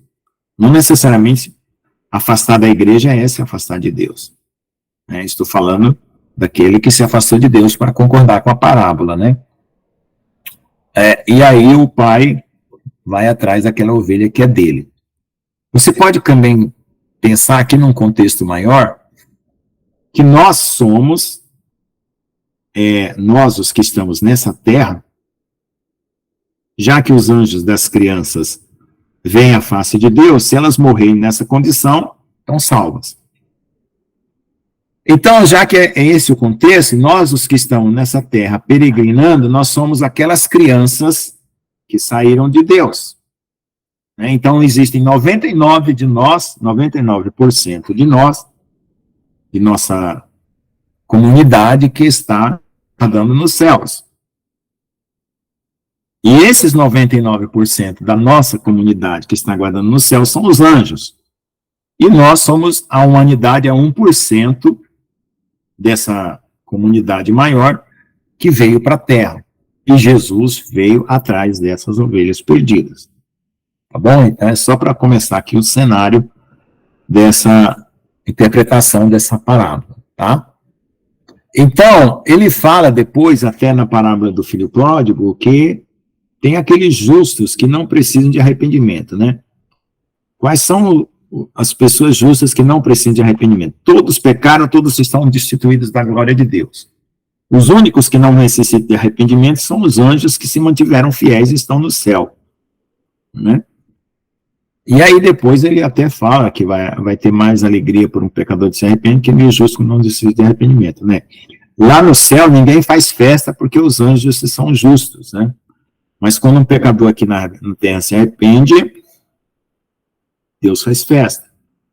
Não necessariamente afastar da igreja é se afastar de Deus. Estou falando daquele que se afastou de Deus para concordar com a parábola, né? E aí o pai vai atrás daquela ovelha que é dele. Você pode também pensar aqui num contexto maior, que nós somos, nós os que estamos nessa terra, já que os anjos das crianças veem a face de Deus, se elas morrerem nessa condição, estão salvas. Então, já que é esse o contexto, nós os que estamos nessa terra peregrinando, nós somos aquelas crianças que saíram de Deus. Então, existem 99% de nós, de nossa comunidade, que está andando nos céus. E esses 99% da nossa comunidade que está aguardando no céu são os anjos. E nós somos a humanidade, a 1% dessa comunidade maior que veio para a terra. E Jesus veio atrás dessas ovelhas perdidas. Tá bom? Então é só para começar aqui o cenário dessa interpretação dessa parábola, tá? Então, ele fala depois, até na parábola do filho pródigo, que tem aqueles justos que não precisam de arrependimento, né? Quais são as pessoas justas que não precisam de arrependimento? Todos pecaram, todos estão destituídos da glória de Deus. Os únicos que não necessitam de arrependimento são os anjos que se mantiveram fiéis e estão no céu, né? E aí depois ele até fala que vai ter mais alegria por um pecador de se arrepender que um justo que não necessita de arrependimento, né? Lá no céu ninguém faz festa porque os anjos são justos, né? Mas quando um pecador aqui na terra se arrepende, Deus faz festa.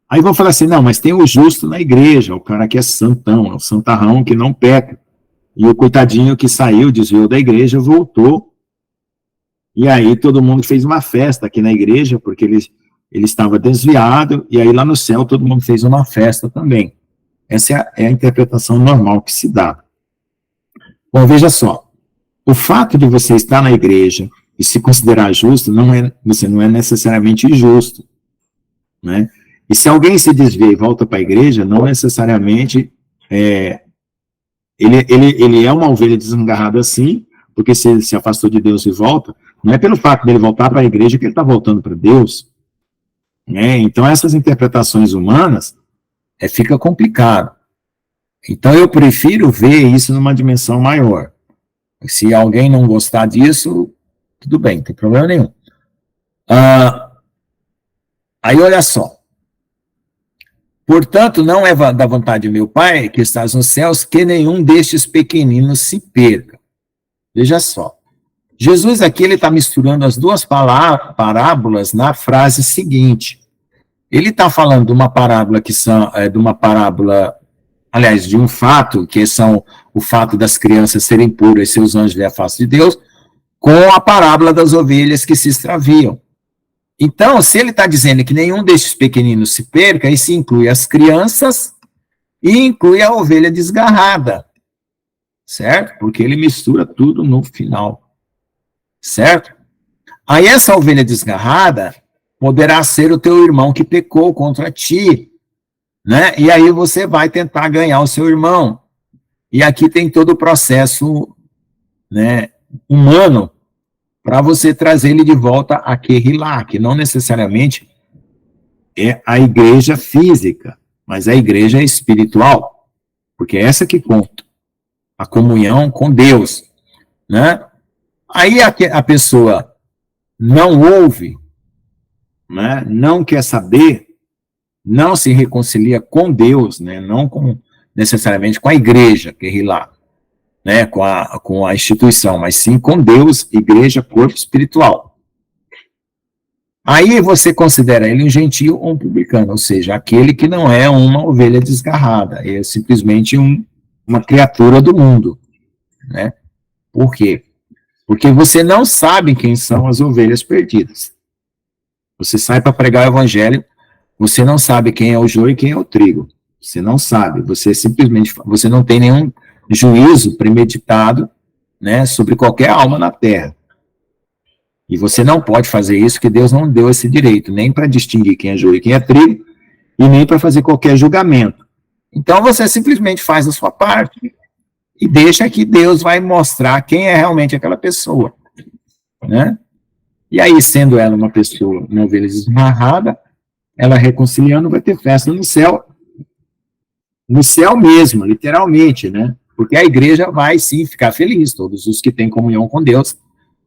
Aí vão falar assim, não, mas tem o justo na igreja, o cara que é santão, é o santarrão que não peca. E o coitadinho que saiu, desviou da igreja, voltou. E aí todo mundo fez uma festa aqui na igreja, porque ele estava desviado, e aí lá no céu todo mundo fez uma festa também. Essa é a interpretação normal que se dá. Bom, veja só. O fato de você estar na igreja e se considerar justo, você não é necessariamente justo, né? E se alguém se desvia e volta para a igreja, não necessariamente ele é uma ovelha desengarrada assim, porque se ele se afastou de Deus e volta, não é pelo fato dele voltar para a igreja que ele está voltando para Deus, né? Então essas interpretações humanas fica complicado. Então eu prefiro ver isso numa dimensão maior. Se alguém não gostar disso, tudo bem, não tem problema nenhum. Aí olha só. Portanto, não é da vontade de meu Pai, que estás nos céus, que nenhum destes pequeninos se perca. Veja só. Jesus aqui ele está misturando as duas parábolas na frase seguinte. Ele está falando de uma parábola aliás, de um fato, que são o fato das crianças serem puras e seus anjos lhe afastam de Deus, com a parábola das ovelhas que se extraviam. Então, se ele está dizendo que nenhum destes pequeninos se perca, isso inclui as crianças e inclui a ovelha desgarrada, certo? Porque ele mistura tudo no final, certo? Aí essa ovelha desgarrada poderá ser o teu irmão que pecou contra ti, né? E aí você vai tentar ganhar o seu irmão. E aqui tem todo o processo, né, humano para você trazer ele de volta a Kehilá, que não necessariamente é a igreja física, mas a igreja espiritual, porque é essa que conta, a comunhão com Deus, né? Aí a pessoa não ouve, né, não quer saber, não se reconcilia com Deus, né, não necessariamente com a igreja, Kehilá, né, com a instituição, mas sim com Deus, igreja, corpo espiritual. Aí você considera ele um gentio ou um publicano, ou seja, aquele que não é uma ovelha desgarrada, é simplesmente uma criatura do mundo, né? Por quê? Porque você não sabe quem são as ovelhas perdidas. Você sai para pregar o evangelho, Você não sabe quem é o joio e quem é o trigo. Você não sabe. Você simplesmente, você não tem nenhum juízo premeditado, né, sobre qualquer alma na terra. E você não pode fazer isso, que Deus não deu esse direito, nem para distinguir quem é joio e quem é trigo, e nem para fazer qualquer julgamento. Então você simplesmente faz a sua parte e deixa que Deus vai mostrar quem é realmente aquela pessoa, né? E aí, sendo ela uma pessoa, uma ovelha desmarrada, ela reconciliando, vai ter festa no céu mesmo, literalmente, né? Porque a igreja vai sim ficar feliz, todos os que têm comunhão com Deus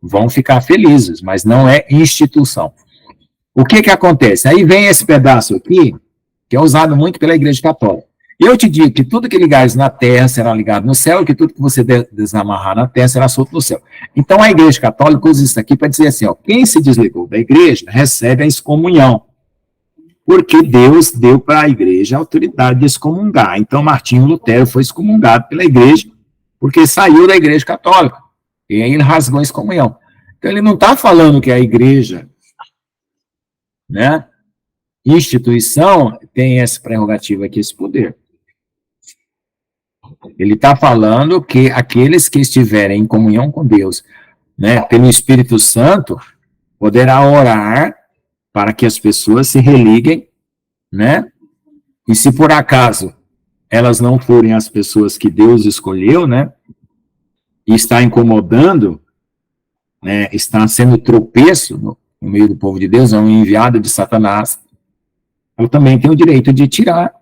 vão ficar felizes, mas não é instituição. O que que acontece? Aí vem esse pedaço aqui, que é usado muito pela igreja católica. Eu te digo que tudo que ligares na terra será ligado no céu, e que tudo que você desamarrar na terra será solto no céu. Então a igreja católica usa isso aqui para dizer assim, ó, quem se desligou da igreja recebe a excomunhão, porque Deus deu para a igreja a autoridade de excomungar. Então Martinho Lutero foi excomungado pela igreja, porque saiu da igreja católica, e aí ele rasgou a excomunhão. Então ele não está falando que a igreja, né, instituição, tem essa prerrogativa aqui, esse poder. Ele está falando que aqueles que estiverem em comunhão com Deus, né, pelo Espírito Santo, poderá orar para que as pessoas se religuem, né, e se por acaso elas não forem as pessoas que Deus escolheu, né, e está incomodando, né, está sendo tropeço no meio do povo de Deus, é um enviado de Satanás, ela também tem o direito de tirar,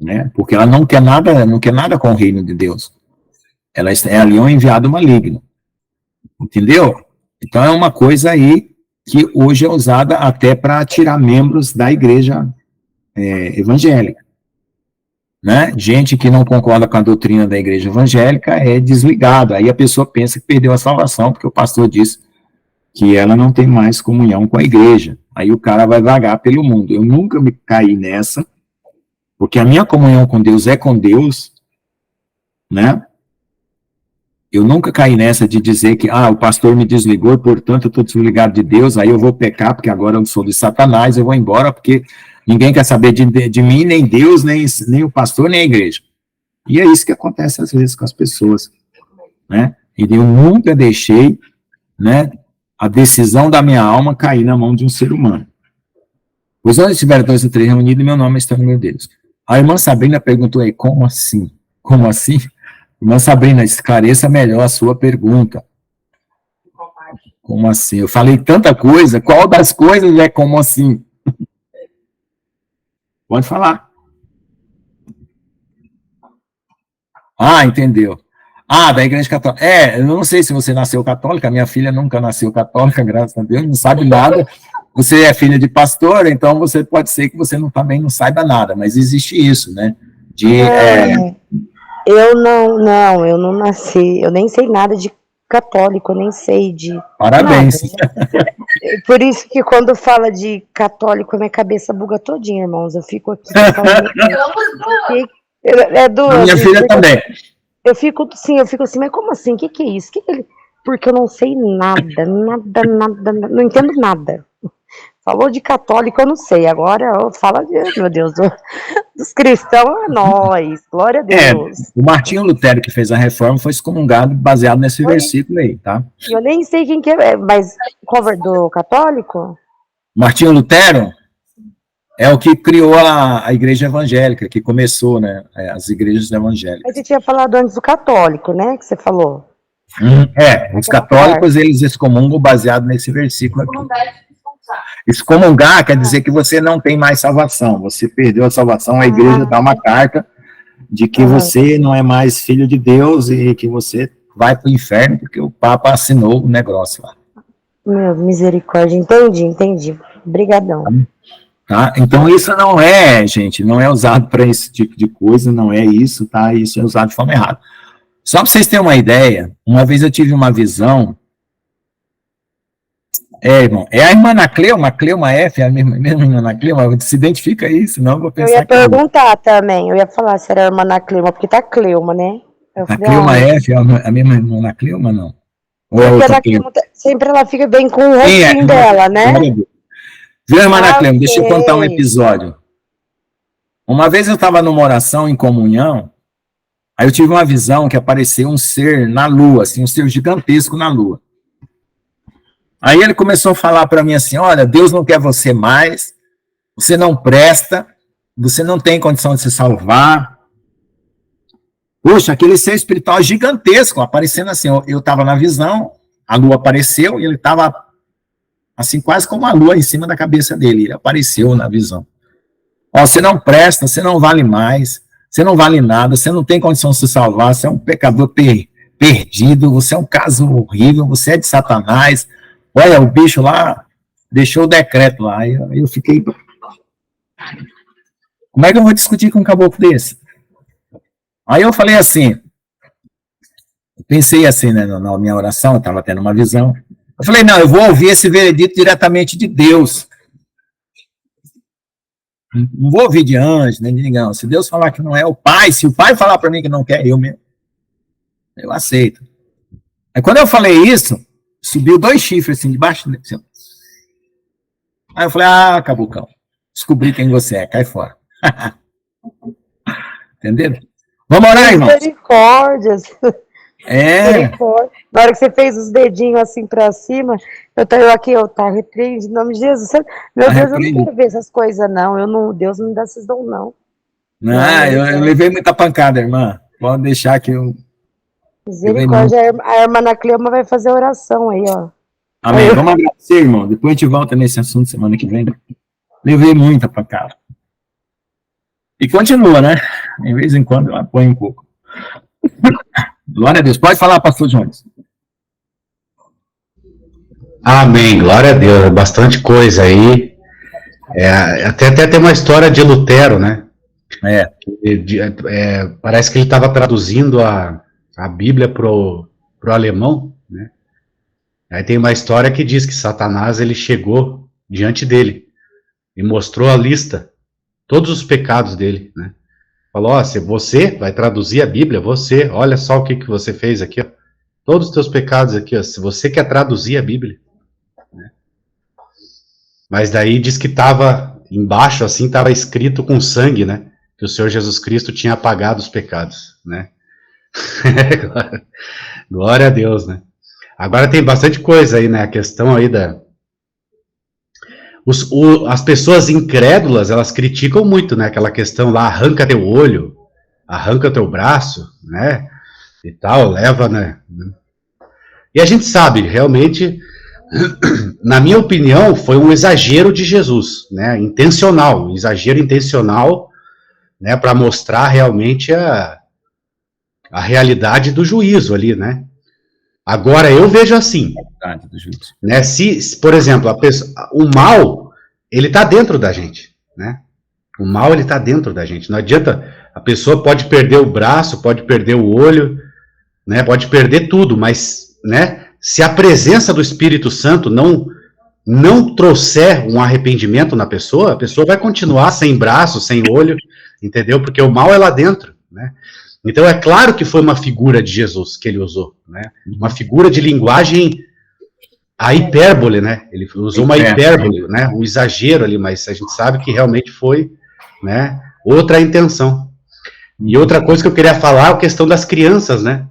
né, porque ela não quer nada com o reino de Deus. Ela é ali um enviado maligno. Entendeu? Então é uma coisa aí que hoje é usada até para tirar membros da igreja evangélica. Né? Gente que não concorda com a doutrina da igreja evangélica é desligado. Aí a pessoa pensa que perdeu a salvação, porque o pastor disse que ela não tem mais comunhão com a igreja. Aí o cara vai vagar pelo mundo. Eu nunca me caí nessa, porque a minha comunhão com Deus é com Deus, né? Eu nunca caí nessa de dizer que, o pastor me desligou, portanto eu estou desligado de Deus, aí eu vou pecar, porque agora eu sou de Satanás, eu vou embora, porque ninguém quer saber de mim, nem Deus, nem o pastor, nem a igreja. E é isso que acontece às vezes com as pessoas, né? E eu nunca deixei, né, a decisão da minha alma cair na mão de um ser humano. Pois onde estiver 2 ou 3 reunidos, meu nome está no meio deles. A irmã Sabrina perguntou aí, como assim? Como assim? Irmã Sabrina, esclareça melhor a sua pergunta. Como assim? Eu falei tanta coisa, qual das coisas é como assim? Pode falar. Entendeu. Da igreja católica. Eu não sei se você nasceu católica, minha filha nunca nasceu católica, graças a Deus, não sabe nada. Você é filha de pastor, então você pode ser que você também não saiba nada, mas existe isso, né? Eu não nasci, eu nem sei nada de católico, eu nem sei de Parabéns. Nada. Por isso que quando fala de católico, a minha cabeça buga todinha, irmãos, eu fico aqui falando, minha filha também. Eu fico assim, mas como assim? O que é isso? Porque eu não sei nada, não entendo nada. Falou de católico, eu não sei. Agora fala de, meu Deus, dos cristãos, é nós. Glória a Deus. O Martinho Lutero, que fez a reforma, foi excomungado baseado nesse versículo aí, tá? Eu nem sei quem que é, mas cover do católico? Martinho Lutero é o que criou a igreja evangélica, que começou, né? As igrejas evangélicas. Mas você tinha falado antes do católico, né? Que você falou. Os católicos, eles excomungam baseado nesse versículo aqui. Excomungar quer dizer que você não tem mais salvação, você perdeu a salvação, a igreja dá uma carta de que você não é mais filho de Deus e que você vai para o inferno, porque o Papa assinou o negócio lá. Meu, misericórdia, entendi. Obrigadão. Tá? Então isso não é, gente, não é usado para esse tipo de coisa, não é isso, tá? Isso é usado de forma errada. Só para vocês terem uma ideia, uma vez eu tive uma visão. Irmão, é a irmã Ana Cleuma F, é a mesma irmã Ana Cleuma, se identifica aí, senão eu vou pensar. Eu ia perguntar também, eu ia falar se era a irmã Ana Cleuma, porque tá Cleuma, né? A Cleuma F é a mesma irmã Ana Cleuma, não? Ou é outra Cleuma? Sempre ela fica bem com o rostinho dela, né? Viu, irmã Ana Clema? Deixa eu sei. contar um episódio. Uma vez eu estava numa oração em comunhão, aí eu tive uma visão que apareceu um ser na lua, assim, um ser gigantesco na lua. Aí ele começou a falar para mim assim, olha, Deus não quer você mais, você não presta, você não tem condição de se salvar. Poxa, aquele ser espiritual gigantesco, aparecendo assim, eu estava na visão, a lua apareceu e ele estava assim, quase como a lua em cima da cabeça dele, ele apareceu na visão. Ó, você não presta, você não vale mais, você não vale nada, você não tem condição de se salvar, você é um pecador perdido, você é um caso horrível, você é de Satanás. Olha, o bicho lá deixou o decreto lá, aí eu fiquei... Como é que eu vou discutir com um caboclo desse? Aí eu falei assim, pensei assim, né, na minha oração, eu estava tendo uma visão, eu falei, não, eu vou ouvir esse veredito diretamente de Deus. Não vou ouvir de anjo, nem de ninguém. Se Deus falar que não é o Pai, se o Pai falar para mim que não quer, eu mesmo, eu aceito. Aí quando eu falei isso, subiu 2 chifres assim, debaixo. Assim. Aí eu falei, cabocão, descobri quem você é, cai fora. Entendeu? Vamos orar, irmão? Misericórdias. Misericórdia. Na hora que você fez os dedinhos assim pra cima, eu tá repreendido, em nome de Jesus. Meu Deus, eu não quero ver essas coisas, não. Deus não me dá esses dons, não. Eu levei muita pancada, irmã. Pode deixar que eu... Misericórdia. A irmã Ana Cleoma vai fazer oração aí, ó. Amém. Vamos agradecer, irmão. Depois a gente volta nesse assunto semana que vem. Levei muita pancada. E continua, né? De vez em quando eu apoio um pouco. Glória a Deus. Pode falar, pastor Jones. Amém, glória a Deus. Bastante coisa aí. Até tem uma história de Lutero, né? Parece que ele estava traduzindo a Bíblia pro alemão, né? Aí tem uma história que diz que Satanás, ele chegou diante dele e mostrou a lista, todos os pecados dele, né? Falou, se você vai traduzir a Bíblia, olha só o que você fez aqui, ó. Todos os teus pecados aqui, ó, se você quer traduzir a Bíblia, né? Mas daí diz que estava embaixo, assim, estava escrito com sangue, né? Que o Senhor Jesus Cristo tinha apagado os pecados, né? Glória a Deus, né? Agora tem bastante coisa aí, né? A questão aí as pessoas incrédulas, elas criticam muito, né? Aquela questão lá, arranca teu olho, arranca teu braço, né? E tal, leva, né? E a gente sabe, realmente, na minha opinião, foi um exagero de Jesus, né? Intencional, um exagero intencional, né? Para mostrar realmente a realidade do juízo ali, né? Agora, eu vejo assim, né? Se por exemplo, o mal, ele está dentro da gente, né? O mal, ele está dentro da gente. Não adianta, a pessoa pode perder o braço, pode perder o olho, né? Pode perder tudo, mas, né? Se a presença do Espírito Santo não trouxer um arrependimento na pessoa, a pessoa vai continuar sem braço, sem olho, entendeu? Porque o mal é lá dentro, né? Então, é claro que foi uma figura de Jesus que ele usou, né? Uma figura de linguagem, a hipérbole, né? Ele usou uma hipérbole, né? Um exagero ali, mas a gente sabe que realmente foi, né? Outra intenção. E outra coisa que eu queria falar é a questão das crianças, né?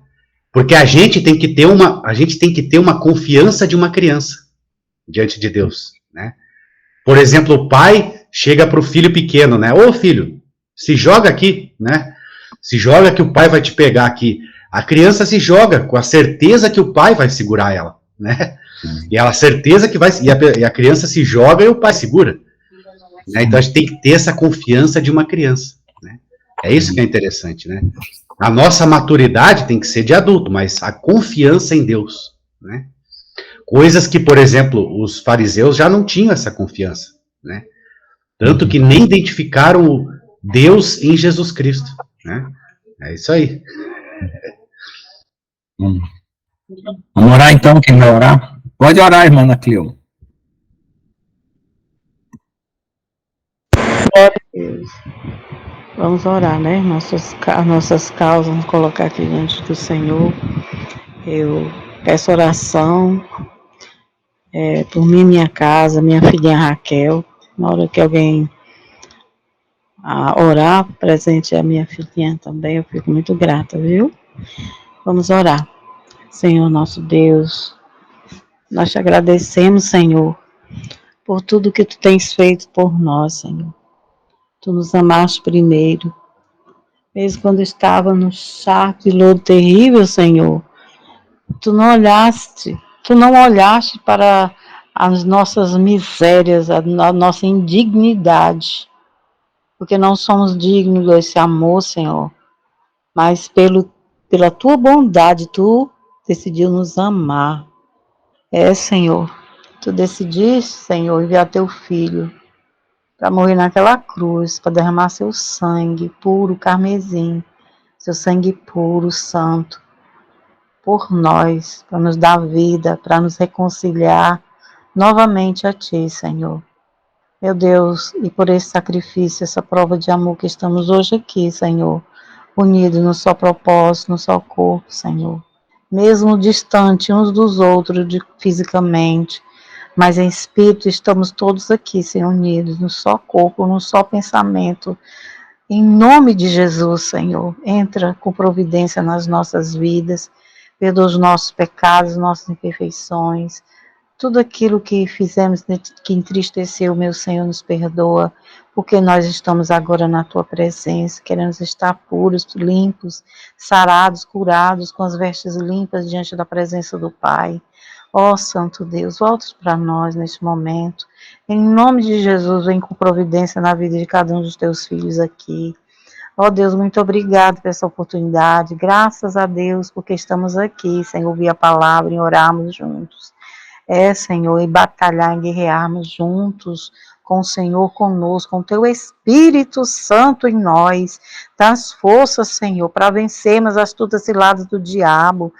Porque a gente tem que ter uma confiança de uma criança diante de Deus, né? Por exemplo, o pai chega para o filho pequeno, né? Ô filho, se joga aqui, né? Se joga que o pai vai te pegar aqui. A criança se joga com a certeza que o pai vai segurar ela, né? E a certeza que vai... E a criança se joga e o pai segura. Né? Então a gente tem que ter essa confiança de uma criança, né? É isso que é interessante, né? A nossa maturidade tem que ser de adulto, mas a confiança em Deus, né? Coisas que, por exemplo, os fariseus já não tinham essa confiança, né? Tanto que nem identificaram Deus em Jesus Cristo, né? É isso aí. Vamos orar então, quem vai orar? Pode orar, irmã Ana Cleo. Vamos orar, né? Nossas causas, vamos colocar aqui diante do Senhor. Eu peço oração por mim e minha casa, minha filhinha Raquel, na hora que alguém orar, presente a minha filhinha também, eu fico muito grata, viu? Vamos orar. Senhor nosso Deus, nós te agradecemos, Senhor, por tudo que tu tens feito por nós, Senhor. Tu nos amaste primeiro, mesmo quando estava no charco de lodo terrível, Senhor. Tu não olhaste para as nossas misérias, a nossa indignidade, porque não somos dignos desse amor, Senhor, mas pela tua bondade, tu decidiu nos amar. Senhor, tu decidiste, Senhor, enviar teu filho para morrer naquela cruz, para derramar seu sangue puro, carmesim, seu sangue puro, santo, por nós, para nos dar vida, para nos reconciliar novamente a ti, Senhor. Meu Deus, e por esse sacrifício, essa prova de amor que estamos hoje aqui, Senhor, unidos no só propósito, no só corpo, Senhor. Mesmo distante uns dos outros fisicamente, mas em espírito estamos todos aqui, Senhor, unidos no só corpo, no só pensamento. Em nome de Jesus, Senhor, entra com providência nas nossas vidas, perdoa os nossos pecados, nossas imperfeições, tudo aquilo que fizemos que entristeceu, meu Senhor, nos perdoa, porque nós estamos agora na Tua presença, queremos estar puros, limpos, sarados, curados, com as vestes limpas diante da presença do Pai. Ó Santo Deus, volte para nós neste momento. Em nome de Jesus, vem com providência na vida de cada um dos Teus filhos aqui. Ó Deus, muito obrigado por essa oportunidade. Graças a Deus, porque estamos aqui, sem ouvir a palavra e orarmos juntos. Senhor, e batalhar, e guerrearmos juntos com o Senhor conosco, com o Teu Espírito Santo em nós. Dá as forças, Senhor, para vencermos as astutas ciladas do diabo.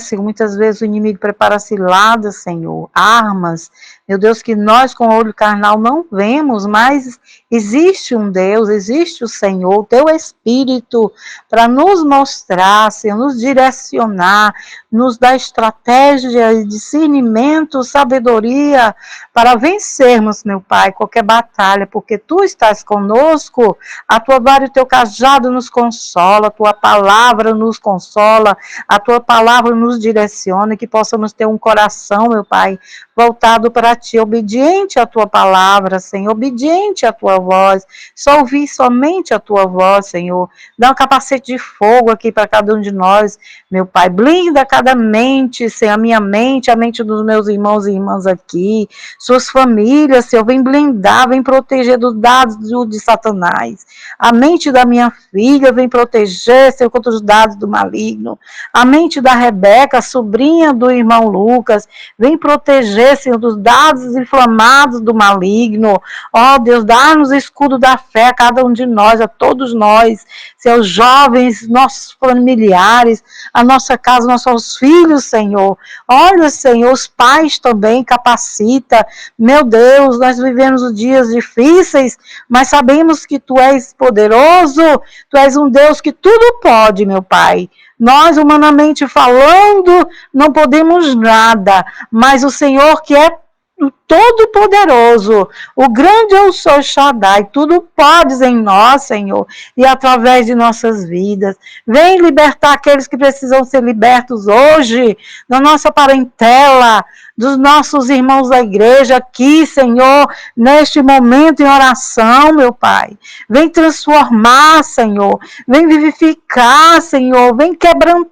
Senhor, muitas vezes o inimigo prepara ciladas, Senhor, armas, meu Deus, que nós com o olho carnal não vemos, mas existe um Deus, existe o Senhor, o Teu Espírito, para nos mostrar, Senhor, nos direcionar, nos dar estratégia, discernimento, sabedoria, para vencermos, meu Pai, qualquer batalha, porque Tu estás conosco, a Tua vara e o Teu cajado nos consola, a Tua palavra nos consola, a Tua palavra nos direciona, que possamos ter um coração, meu Pai, voltado para Ti, obediente à Tua palavra, Senhor, obediente à Tua voz, só ouvir somente a Tua voz, Senhor. Dá um capacete de fogo aqui para cada um de nós, meu Pai, blinda cada mente, Senhor, a minha mente, a mente dos meus irmãos e irmãs aqui, suas famílias, Senhor, vem blindar, vem proteger dos dados de Satanás, a mente da minha filha, vem proteger, Senhor, contra os dados do maligno, a mente da Rebeca, sobrinha do irmão Lucas, vem proteger, Senhor, dos dados inflamados do maligno. Ó Deus, dá-nos o escudo da fé a cada um de nós, a todos nós, seus jovens, nossos familiares, a nossa casa, nossos filhos, Senhor. Olha, Senhor, os pais também capacita. Meu Deus, nós vivemos os dias difíceis, mas sabemos que Tu és poderoso, Tu és um Deus que tudo pode, meu Pai. Nós, humanamente falando, não podemos nada, mas o Senhor que é o Todo-Poderoso, o grande Eu Sou Shaddai, tudo podes em nós, Senhor, e através de nossas vidas. Vem libertar aqueles que precisam ser libertos hoje, na nossa parentela, dos nossos irmãos da igreja aqui, Senhor, neste momento em oração, meu Pai. Vem transformar, Senhor, vem vivificar, Senhor, vem quebrantar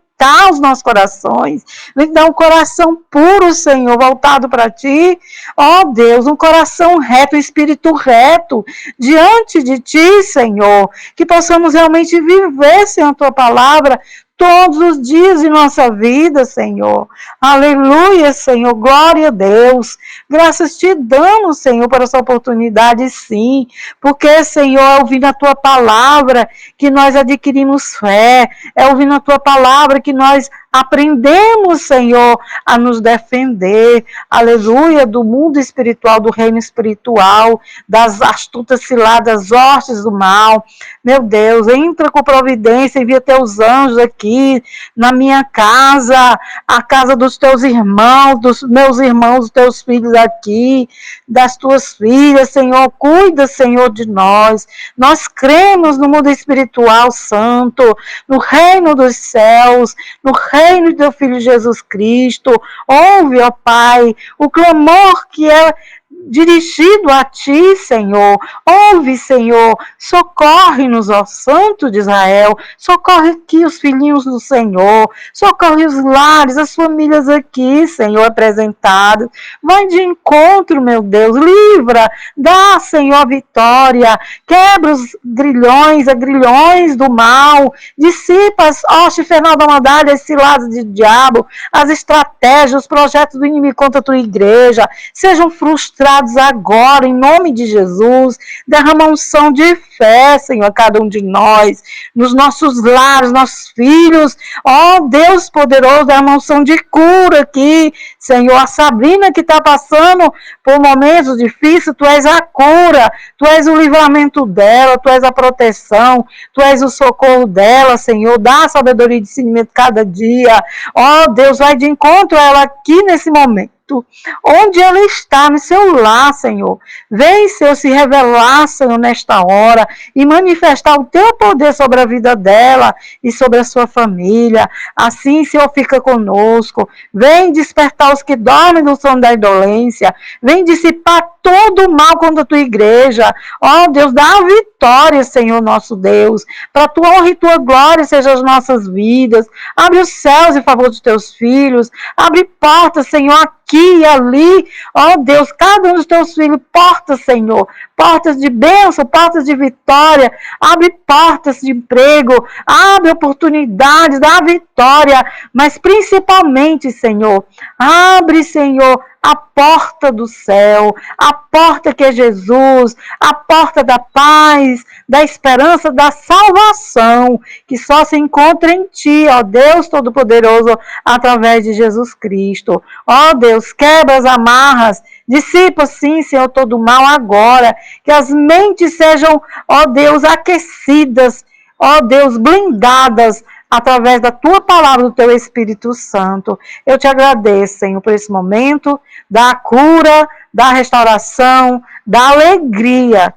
os nossos corações, vem dar um coração puro, Senhor, voltado para Ti, ó Deus, um coração reto, um espírito reto, diante de Ti, Senhor, que possamos realmente viver, Senhor, a Tua palavra, todos os dias de nossa vida, Senhor. Aleluia, Senhor. Glória a Deus. Graças Te damos, Senhor, por essa oportunidade, sim. Porque, Senhor, é ouvindo a Tua palavra que nós adquirimos fé. É ouvindo a Tua palavra que nós aprendemos, Senhor, a nos defender, aleluia, do mundo espiritual, do reino espiritual, das astutas ciladas hostes do mal. Meu Deus, entra com providência, envia teus anjos aqui na minha casa, a casa dos teus irmãos, dos meus irmãos, dos teus filhos aqui, das tuas filhas, Senhor, cuida, Senhor, de nós. Nós cremos no mundo espiritual santo, no reino dos céus, no reino do teu Filho Jesus Cristo. Ouve, ó Pai, o clamor que é dirigido a ti, Senhor. Ouve, Senhor, socorre-nos, ó Santo de Israel, socorre aqui os filhinhos do Senhor, socorre os lares, as famílias aqui, Senhor, apresentados. Vai de encontro, meu Deus, livra, dá, Senhor, a vitória, quebra os grilhões do mal, dissipa as hostes infernal da maldade, as ciladas de diabo, as estratégias, os projetos do inimigo contra a tua igreja, sejam frustrados agora, em nome de Jesus. Derrama unção de fé, Senhor, a cada um de nós, nos nossos lares, nossos filhos. Ó Deus poderoso, derrama unção de cura aqui, Senhor. A Sabrina que está passando por momentos difíceis, tu és a cura, tu és o livramento dela, tu és a proteção, tu és o socorro dela, Senhor. Dá sabedoria e discernimento cada dia. Ó Deus, vai de encontro a ela aqui nesse momento, onde ela está, no seu lar, Senhor. Vem, Senhor, se revelar, Senhor, nesta hora e manifestar o teu poder sobre a vida dela e sobre a sua família. Assim, Senhor, fica conosco. Vem despertar os que dormem no sono da indolência. Vem dissipar todo o mal contra a tua igreja. Ó Deus, dá a vitória, Senhor, nosso Deus. Para a tua honra e tua glória sejam as nossas vidas. Abre os céus em favor dos teus filhos. Abre portas, Senhor, aqui e ali, ó Deus, cada um dos teus filhos, portas, Senhor, portas de bênção, portas de vitória, abre portas de emprego, abre oportunidades, dá vitória, mas principalmente, Senhor, abre, Senhor, a porta do céu, a porta que é Jesus, a porta da paz, da esperança, da salvação, que só se encontra em Ti, ó Deus Todo-Poderoso, através de Jesus Cristo. Ó Deus, quebra as amarras, dissipa, sim, Senhor, todo o mal agora, que as mentes sejam, ó Deus, aquecidas, ó Deus, blindadas, através da tua palavra, do teu Espírito Santo. Eu te agradeço, Senhor, por esse momento da cura, da restauração, da alegria,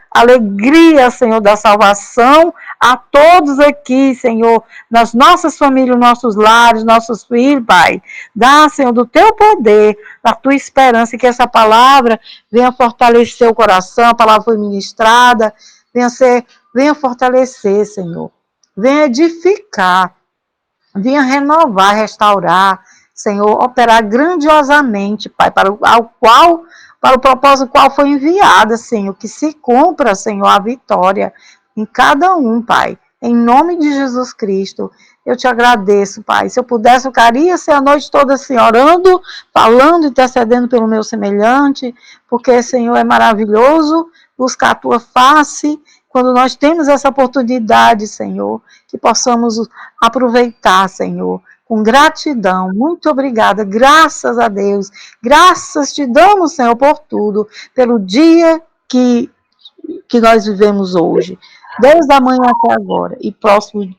Senhor, da salvação a todos aqui, Senhor, nas nossas famílias, nossos lares, nossos filhos, Pai. Dá, Senhor, do teu poder, da tua esperança, que essa palavra venha fortalecer o coração, a palavra foi ministrada, venha fortalecer, Senhor, venha edificar, venha renovar, restaurar, Senhor, operar grandiosamente, Pai, para o propósito qual foi enviada, Senhor, que se cumpra, Senhor, a vitória em cada um, Pai, em nome de Jesus Cristo. Eu te agradeço, Pai. Se eu pudesse, eu queria ser a noite toda assim, orando, falando, intercedendo pelo meu semelhante, porque, Senhor, é maravilhoso buscar a tua face. Quando nós temos essa oportunidade, Senhor, que possamos aproveitar, Senhor, com gratidão. Muito obrigada, graças a Deus. Graças te damos, Senhor, por tudo, pelo dia que nós vivemos hoje, desde a manhã até agora, e próximo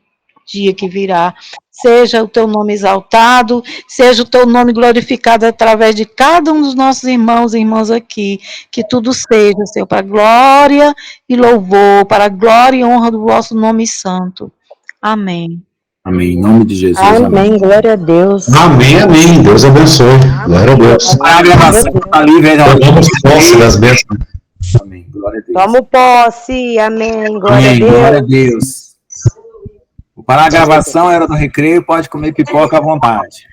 dia que virá. Seja o teu nome exaltado, seja o teu nome glorificado através de cada um dos nossos irmãos e irmãs aqui, que tudo seja, Senhor, para a glória e louvor, para a glória e honra do vosso nome santo. Amém. Amém. Em nome de Jesus. Amém. Glória a Deus. Amém, amém. Deus abençoe. Glória a Deus. A gravação está ali, velho. Tomamos posse das bênçãos. Amém. Glória a Deus. Tomo posse. Amém. Glória Amém. a Deus. Glória a Deus. Para a gravação, era do recreio, pode comer pipoca à vontade.